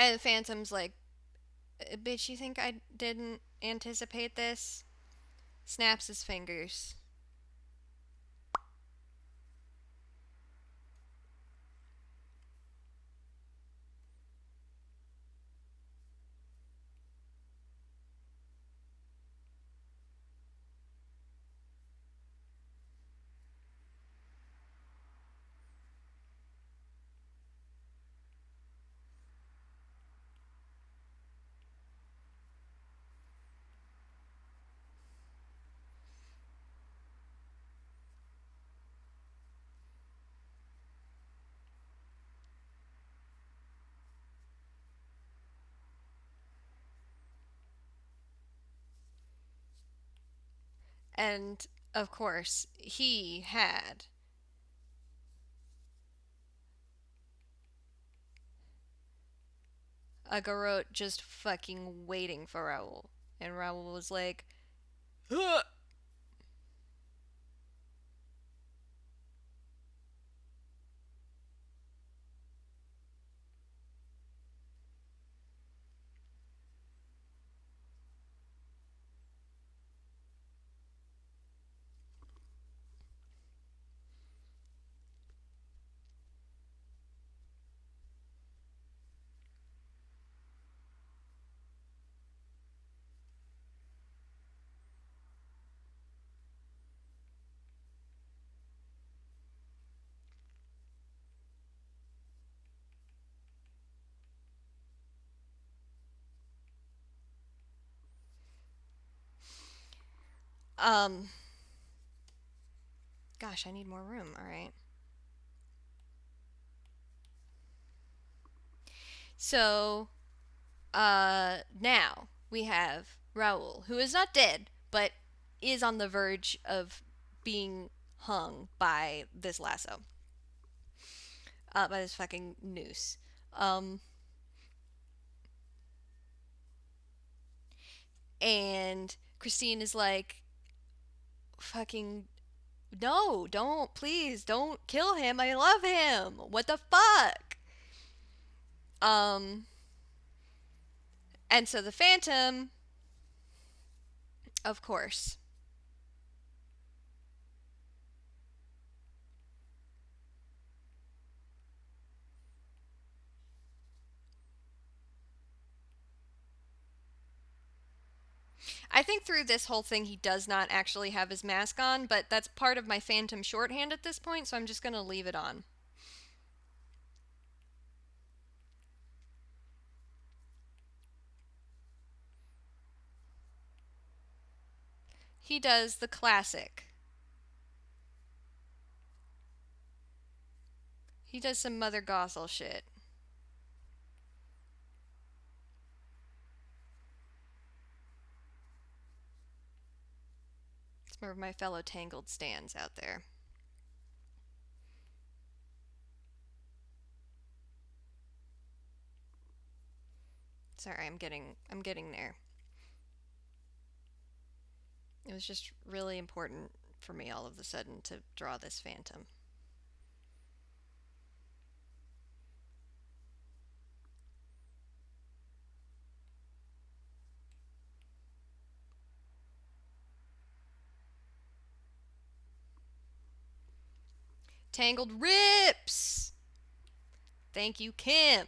[SPEAKER 1] And the Phantom's like, bitch, you think I didn't anticipate this? Snaps his fingers. And, of course, he had a garrote just fucking waiting for Raul. And Raul was like, "Huh." Um, gosh, I need more room, alright. So, now we have Raul, who is not dead, but is on the verge of being hung by this lasso. By this fucking noose. Um, and Christine is like, fucking, no, don't, please, don't kill him. I love him. What the fuck? Um, and so the Phantom, of course, I think through this whole thing he does not actually have his mask on, but that's part of my Phantom shorthand at this point, so I'm just gonna leave it on. He does the classic. He does some Mother Gothel shit. It's more of my fellow Tangled stands out there. Sorry, I'm getting there. It was just really important for me all of a sudden to draw this Phantom. Tangled rips. Thank you, Kim.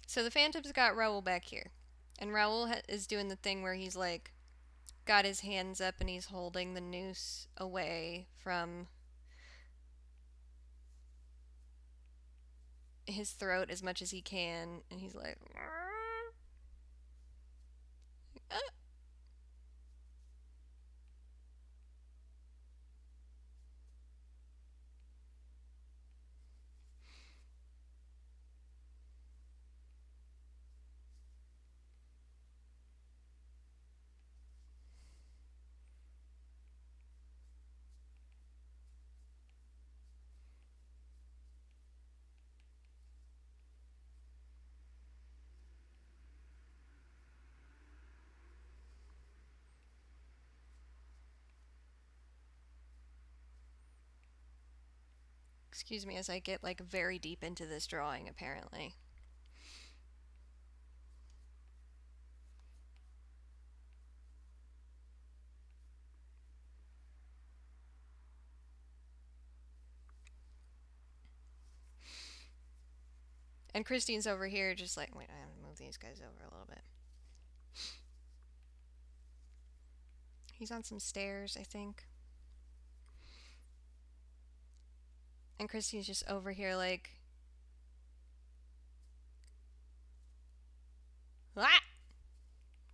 [SPEAKER 1] So the Phantom's got Raul back here. And Raul is doing the thing where he's like, got his hands up and he's holding the noose away from his throat as much as he can, and he's like, "Ah." Excuse me as I get like very deep into this drawing, apparently. And Christine's over here just like, wait, I have to move these guys over a little bit. He's on some stairs, I think. And Christine's just over here like, ah!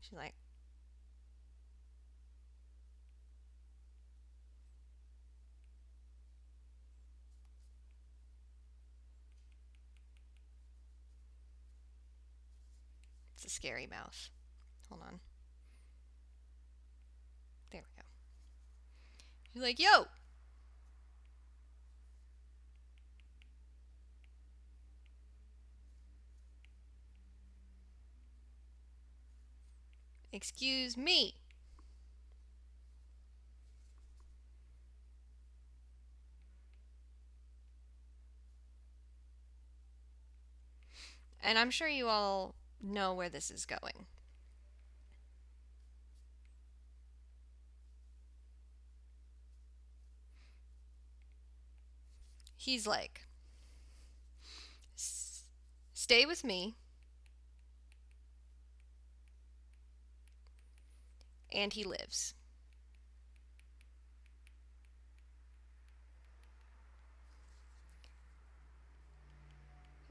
[SPEAKER 1] She's like, it's a scary mouth. Hold on. There we go. She's like, yo! Excuse me. And I'm sure you all know where this is going. He's like, stay with me. And he lives.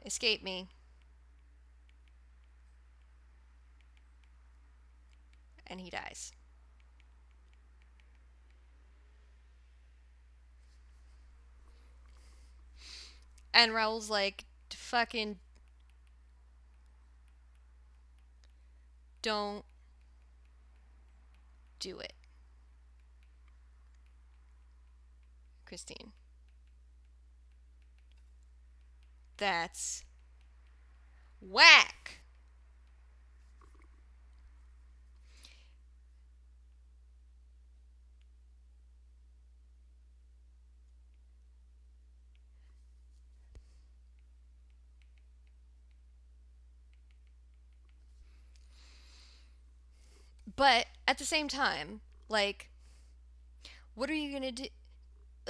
[SPEAKER 1] Escape me. And he dies. And Raul's like, fucking don't do it. Christine. That's whack. But at the same time, like, what are you gonna do?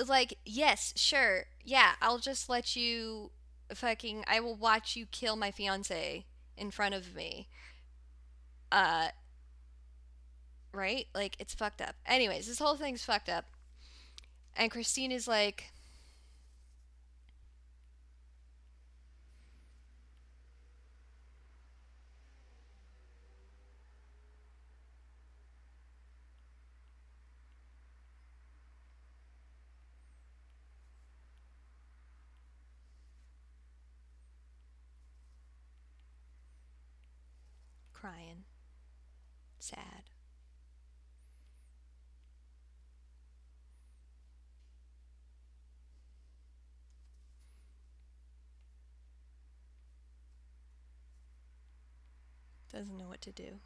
[SPEAKER 1] Like, yes, sure, yeah, I'll just let you fucking. I will watch you kill my fiance in front of me. Uh, right? Like, it's fucked up. Anyways, this whole thing's fucked up. And Christine is like, crying, sad. Doesn't know what to do.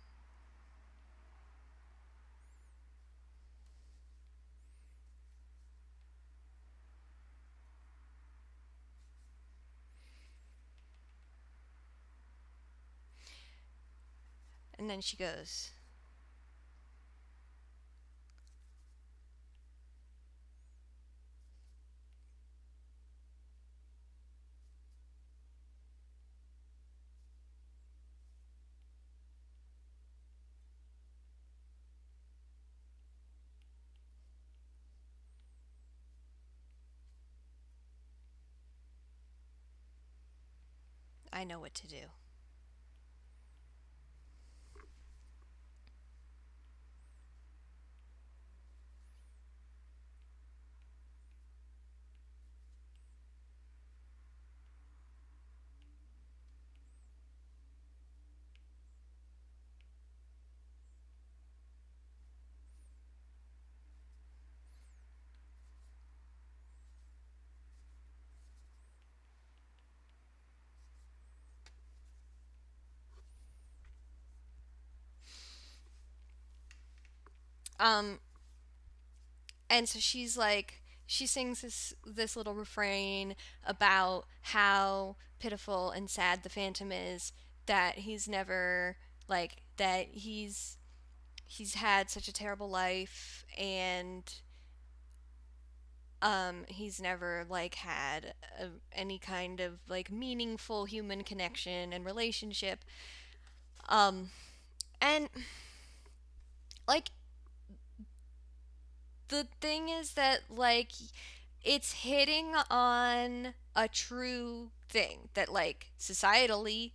[SPEAKER 1] And then she goes, I know what to do. Um, and so she's like, she sings this little refrain about how pitiful and sad the Phantom is, that he's never like that he's had such a terrible life, and he's never like had any kind of like meaningful human connection and relationship. um and like the thing is that like it's hitting on a true thing that like societally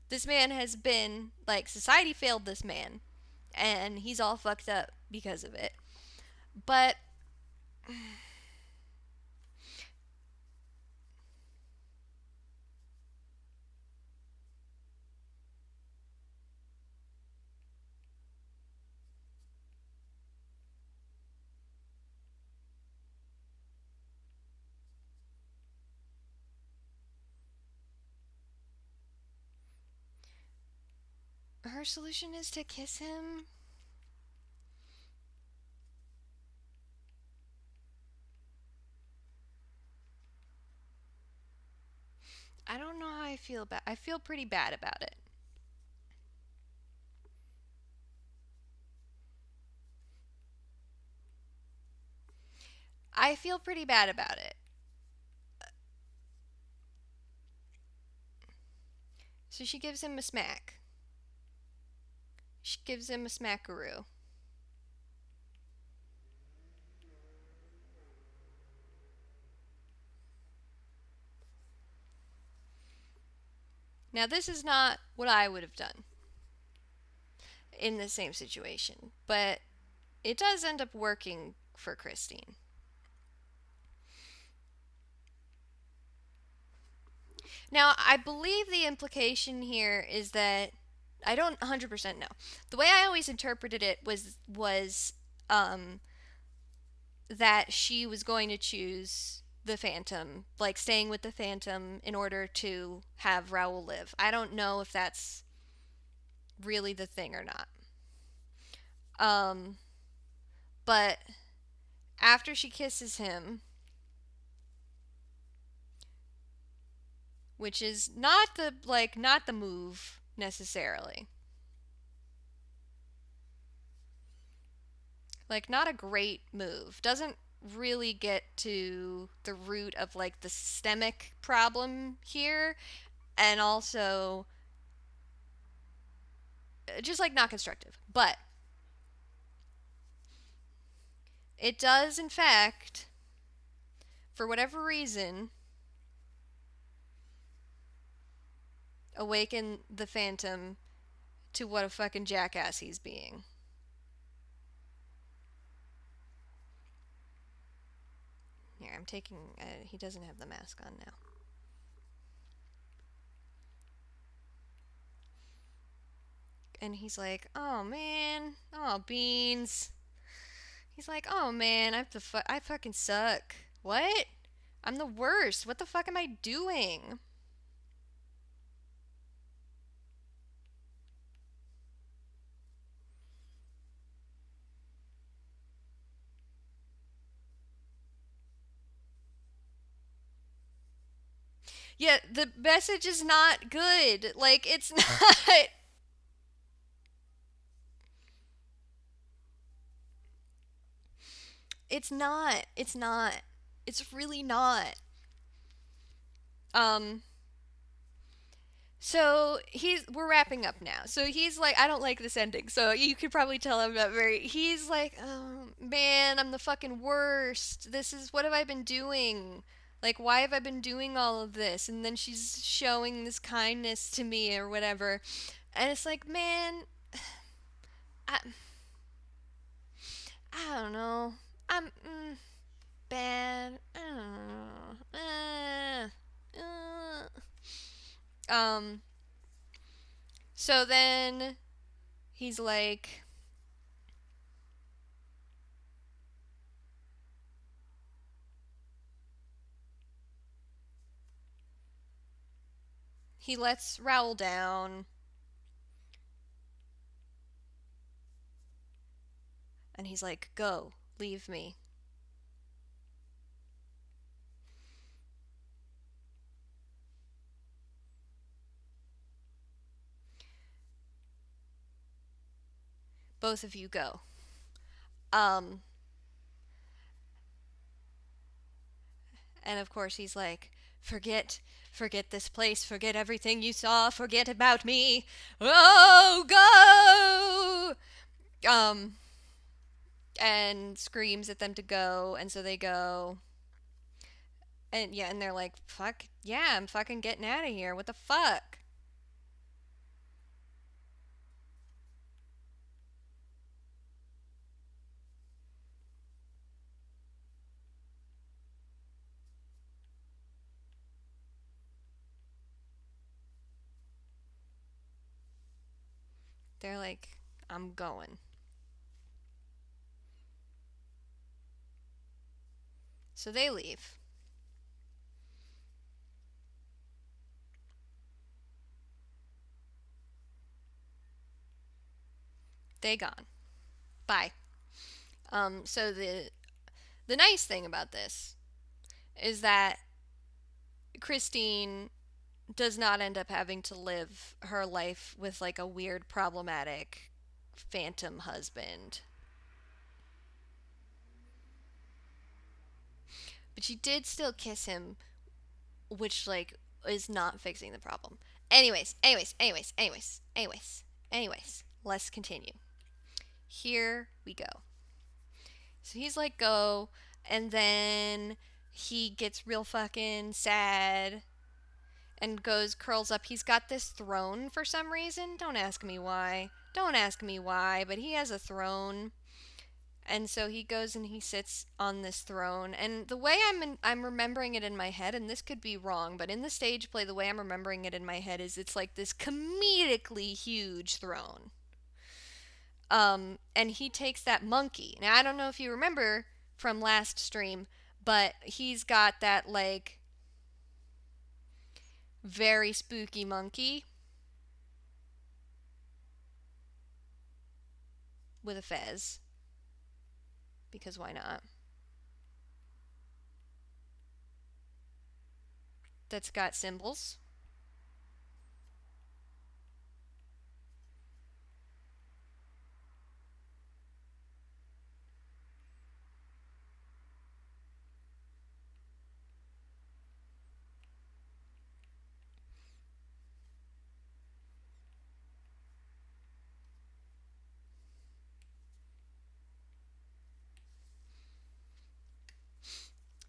[SPEAKER 1] this man has been like, society failed this man and he's all fucked up because of it. But her solution is to kiss him. I don't know how I feel about, I feel pretty bad about it. I feel pretty bad about it. So she gives him a smack. She gives him a smackaroo. Now, this is not what I would have done in the same situation, but it does end up working for Christine. Now, I believe the implication here is that I don't 100% know. The way I always interpreted it was um that she was going to choose the Phantom, like staying with the Phantom in order to have Raoul live. I don't know if that's really the thing or not. Um but after she kisses him, which is not the like not the move necessarily. Like not a great move. Doesn't really get to the root of like the systemic problem here, and also just like not constructive. But it does in fact, for whatever reason, awaken the Phantom to what a fucking jackass he's being. Here, I'm taking. He doesn't have the mask on now. And he's like, "Oh man, oh beans." He's like, "Oh man, I fucking suck. What? I'm the worst. What the fuck am I doing?" Yeah, the message is not good. Like it's not. It's not. It's not. It's really not. Um so he's we're wrapping up now. So he's like, I don't like this ending. So you could probably tell I'm not very. He's like, oh man, I'm the fucking worst. This is what have I been doing? Like, why have I been doing all of this? And then she's showing this kindness to me or whatever. And it's like, man, I, I don't know. I'm bad. I don't know. Um, so then he's like, he lets Raoul down. And he's like, go, leave me. Both of you go. Um, and of course he's like, forget this place, forget everything you saw, forget about me. Oh, go! And screams at them to go, and so they go. And yeah, and they're like, fuck, yeah, I'm fucking getting out of here. What the fuck? They're like, I'm going. So they leave. They gone. Bye. So the nice thing about this is that Christine does not end up having to live her life with like a weird problematic phantom husband. But she did still kiss him, which like is not fixing the problem. Anyways, let's continue. Here we go. So he's like, go, and then he gets real fucking sad and goes, curls up. He's got this throne for some reason. Don't ask me why. Don't ask me why, but he has a throne. And so he goes and he sits on this throne. And the way I'm remembering it in my head, and this could be wrong, but in the stage play, the way I'm remembering it in my head is it's like this comedically huge throne. And he takes that monkey. Now I don't know if you remember from last stream, but he's got that like very spooky monkey with a fez. Because why not? That's got symbols.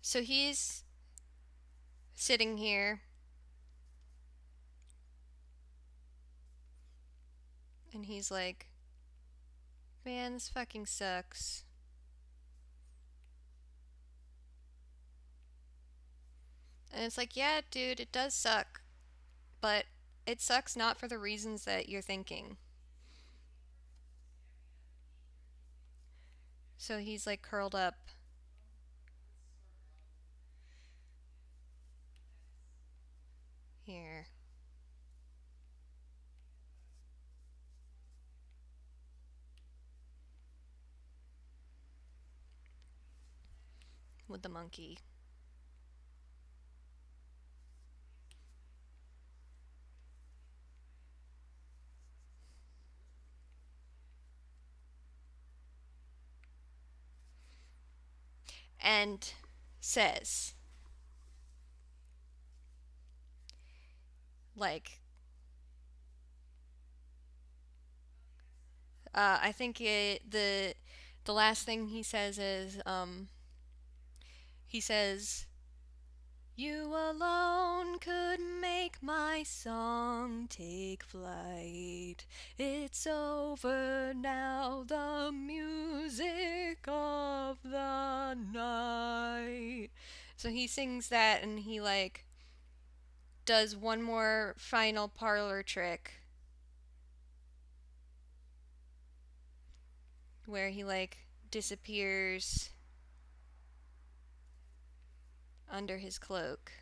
[SPEAKER 1] So he's sitting here and he's like, man, this fucking sucks. And it's like, yeah, dude, it does suck. But it sucks not for the reasons that you're thinking. So he's like curled up here. With the monkey. And says, like, I think the last thing he says is, he says, You alone could make my song take flight. It's over now, the music of the night. So he sings that and he like does one more final parlor trick where he like disappears under his cloak.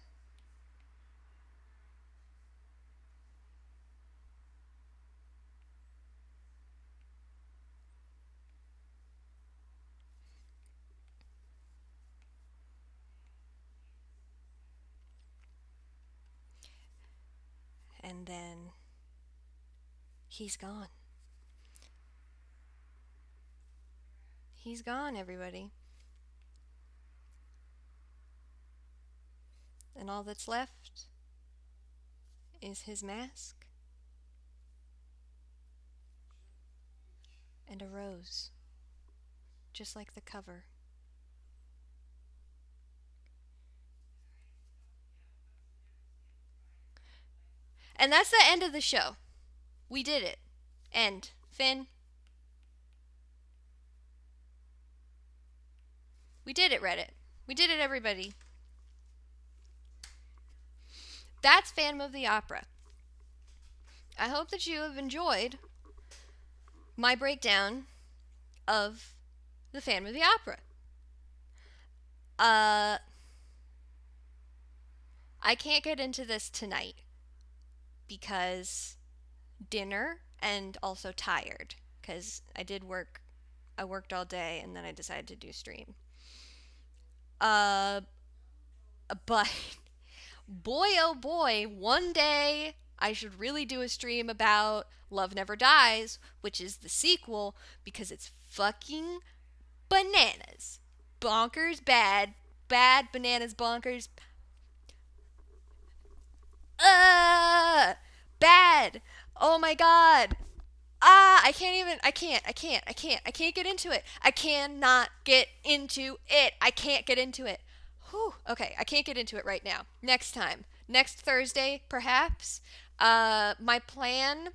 [SPEAKER 1] And then he's gone. He's gone, everybody. And all that's left is his mask and a rose, just like the cover. And that's the end of the show. We did it. End. Finn? We did it, Reddit. We did it, everybody. That's Phantom of the Opera. I hope that you have enjoyed my breakdown of the Phantom of the Opera. I can't get into this tonight because dinner and also tired because I did work. I worked all day and then I decided to do stream. But boy oh boy, one day I should really do a stream about Love Never Dies, which is the sequel, because it's fucking bananas. Bonkers bad. Bad bananas bonkers. Bad. Oh my god. I can't get into it. I cannot get into it. I can't get into it. Whew. Okay, I can't get into it right now. Next time. Next Thursday, perhaps. My plan.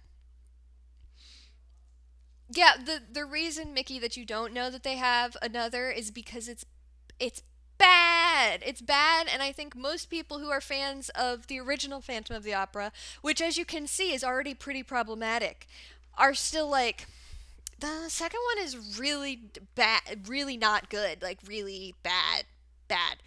[SPEAKER 1] Yeah, the reason, Mickey, that you don't know that they have another is because it's bad. It's bad, and I think most people who are fans of the original Phantom of the Opera, which as you can see is already pretty problematic, are still like, the second one is really bad, really not good, like really bad, bad.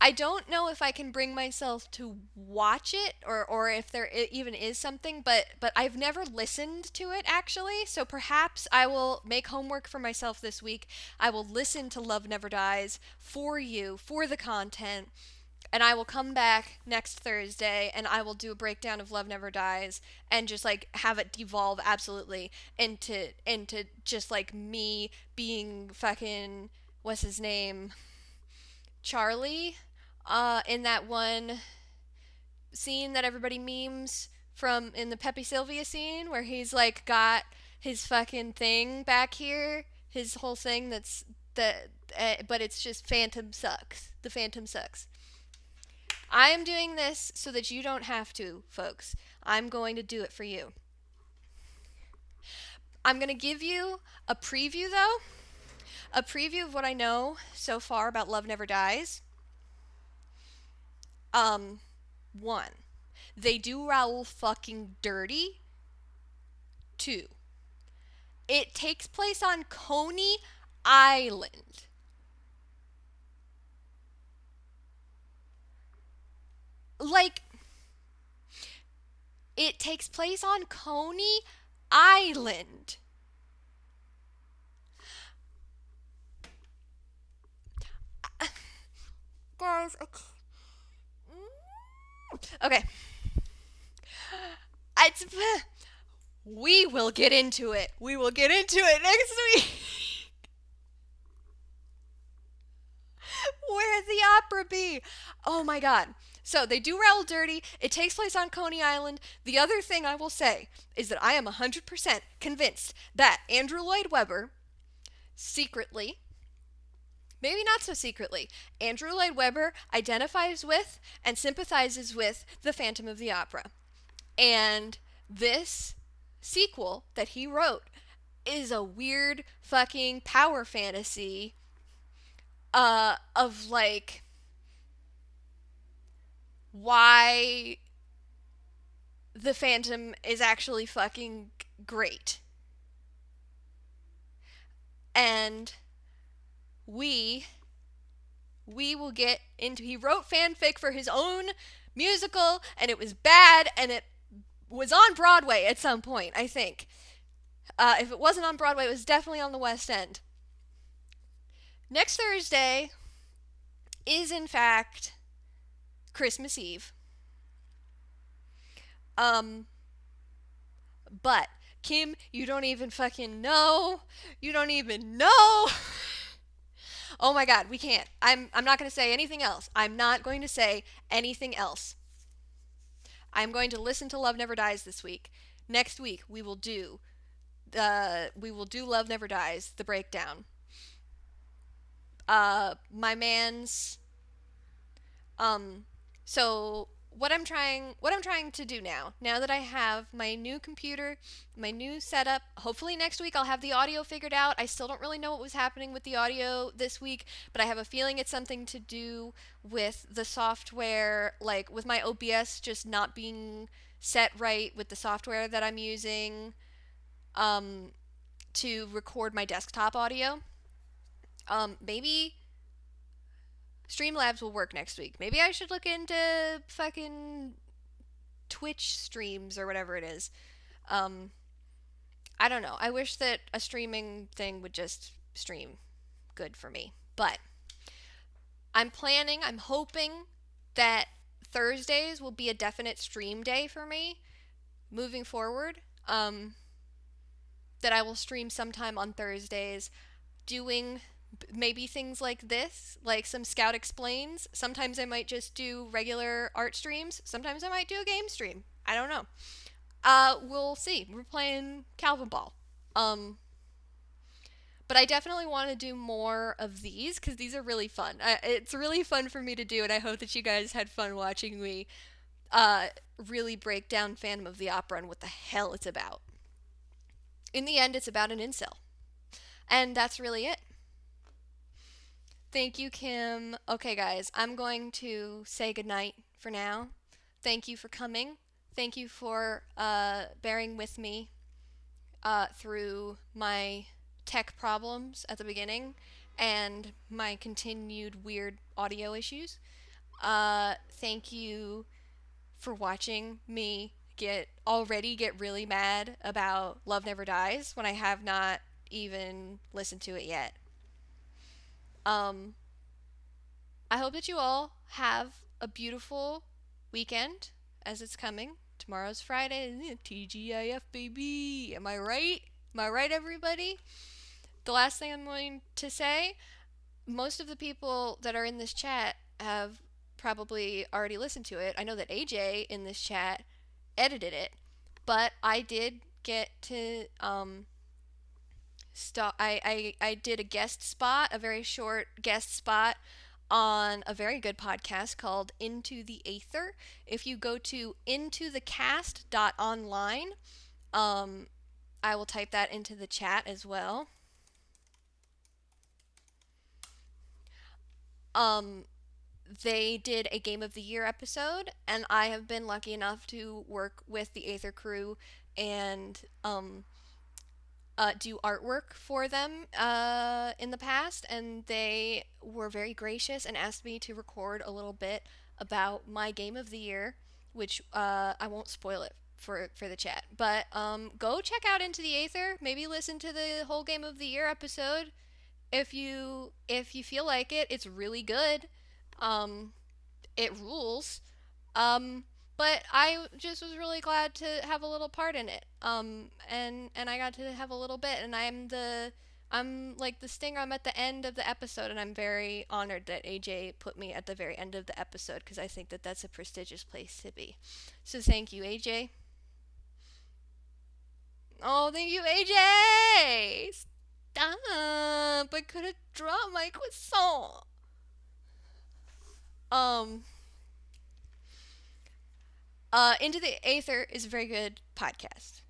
[SPEAKER 1] I don't know if I can bring myself to watch it or if there even is something, but I've never listened to it actually. So perhaps I will make homework for myself this week. I will listen to Love Never Dies for you, for the content, and I will come back next Thursday and I will do a breakdown of Love Never Dies and just like have it devolve absolutely into just like me being fucking what's his name? Charlie in that one scene that everybody memes from in the Pepe Sylvia scene where he's like got his fucking thing back here, his whole thing that's the but it's just Phantom sucks. The Phantom sucks. I am doing this so that you don't have to, folks. I'm going to do it for you. I'm going to give you a preview though. A preview of what I know so far about Love Never Dies. One, they do Raoul fucking dirty. Two, it takes place on Coney Island. Like, it takes place on Coney Island. Guys, okay. It's, we will get into it. We will get into it next week. Where'd the opera be? Oh my god. So they do Raoul dirty. It takes place on Coney Island. The other thing I will say is that I am 100% convinced that Andrew Lloyd Webber secretly
[SPEAKER 3] maybe not so secretly, Andrew Lloyd Webber identifies with and sympathizes with the Phantom of the Opera. And this sequel that he wrote is a weird fucking power fantasy of like why the Phantom is actually fucking great. And we we will get into, he wrote fanfic for his own musical and it was bad and it was on Broadway at some point, I think. If it wasn't on Broadway, it was definitely on the West End. Next Thursday is in fact Christmas Eve. Um but Kim, you don't even fucking know. You don't even know. Oh my god, we can't. I'm not going to say anything else. I'm not going to say anything else. I'm going to listen to Love Never Dies this week. Next week we will do Love Never Dies, the breakdown. My man's um so what I'm trying to do now that I have my new computer, my new setup, hopefully next week I'll have the audio figured out. I still don't really know what was happening with the audio this week, but I have a feeling it's something to do with the software, like with my OBS just not being set right with the software that I'm using um to record my desktop audio. Maybe Streamlabs will work next week. Maybe I should look into fucking Twitch streams or whatever it is. Um, I don't know. I wish that a streaming thing would just stream good for me. But I'm hoping that Thursdays will be a definite stream day for me moving forward. That I will stream sometime on Thursdays doing maybe things like this, like some Scout Explains. Sometimes I might just do regular art streams. Sometimes I might do a game stream. I don't know. We'll see. We're playing Calvin Ball. Um, but I definitely want to do more of these because these are really fun. It's really fun for me to do, and I hope that you guys had fun watching me uh, really break down Phantom of the Opera and what the hell it's about. In the end, it's about an incel. And that's really it. Thank you, Kim. Okay, guys, I'm going to say goodnight for now. Thank you for coming. Thank you for bearing with me through my tech problems at the beginning and my continued weird audio issues. Thank you for watching me get really mad about Love Never Dies when I have not even listened to it yet. Um, I hope that you all have a beautiful weekend as it's coming. Tomorrow's Friday. TGIF, baby. Am I right? Am I right, everybody? The last thing I'm going to say, most of the people that are in this chat have probably already listened to it. I know that AJ in this chat edited it, but I did get to I did a guest spot, a very short guest spot on a very good podcast called Into the Aether. If you go to intothecast.online, um, I will type that into the chat as well. Um, they did a Game of the Year episode, and I have been lucky enough to work with the Aether crew and do artwork for them in the past, and they were very gracious and asked me to record a little bit about my Game of the Year, which I won't spoil it for the chat. But go check out Into the Aether. Maybe listen to the whole Game of the Year episode if you feel like it. It's really good. Um, it rules. Um, but I just was really glad to have a little part in it. And I got to have a little bit, and I'm like the stinger. I'm at the end of the episode, and I'm very honored that AJ put me at the very end of the episode because I think that that's a prestigious place to be. So thank you, AJ. Oh, thank you, AJ. Stop! I could have dropped my croissant. Um, Into the Aether is a very good podcast.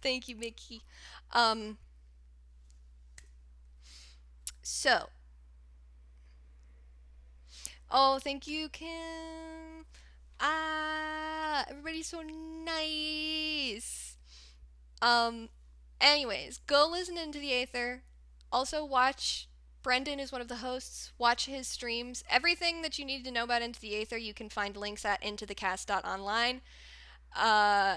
[SPEAKER 3] Thank you, Mickey. Um, so, oh, thank you, Kim. Ah, everybody's so nice. Um, Anyways, go listen into the Aether. Also, watch. Brendan is one of the hosts. Watch his streams. Everything that you need to know about Into the Aether, you can find links at intothecast.online. Uh,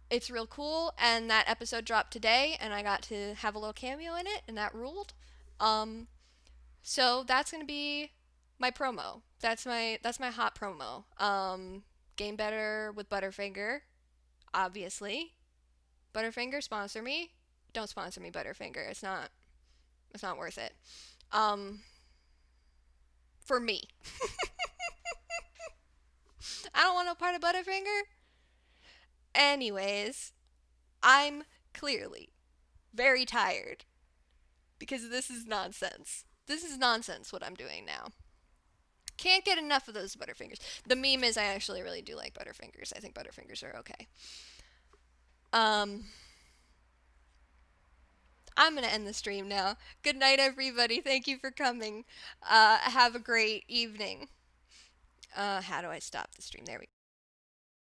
[SPEAKER 3] it's real cool, and that episode dropped today, and I got to have a little cameo in it, and that ruled. Um, so that's gonna be my promo. That's my hot promo. Game Better with Butterfinger, obviously. Butterfinger, sponsor me. Don't sponsor me, Butterfinger. It's not worth it. Um, for me. I don't want no part of Butterfinger. Anyways, I'm clearly very tired because this is nonsense. This is nonsense what I'm doing now. Can't get enough of those Butterfingers. The meme is I actually really do like Butterfingers. I think Butterfingers are okay. Um, I'm going to end the stream now. Good night, everybody. Thank you for coming. Have a great evening. How do I stop the stream? There we go.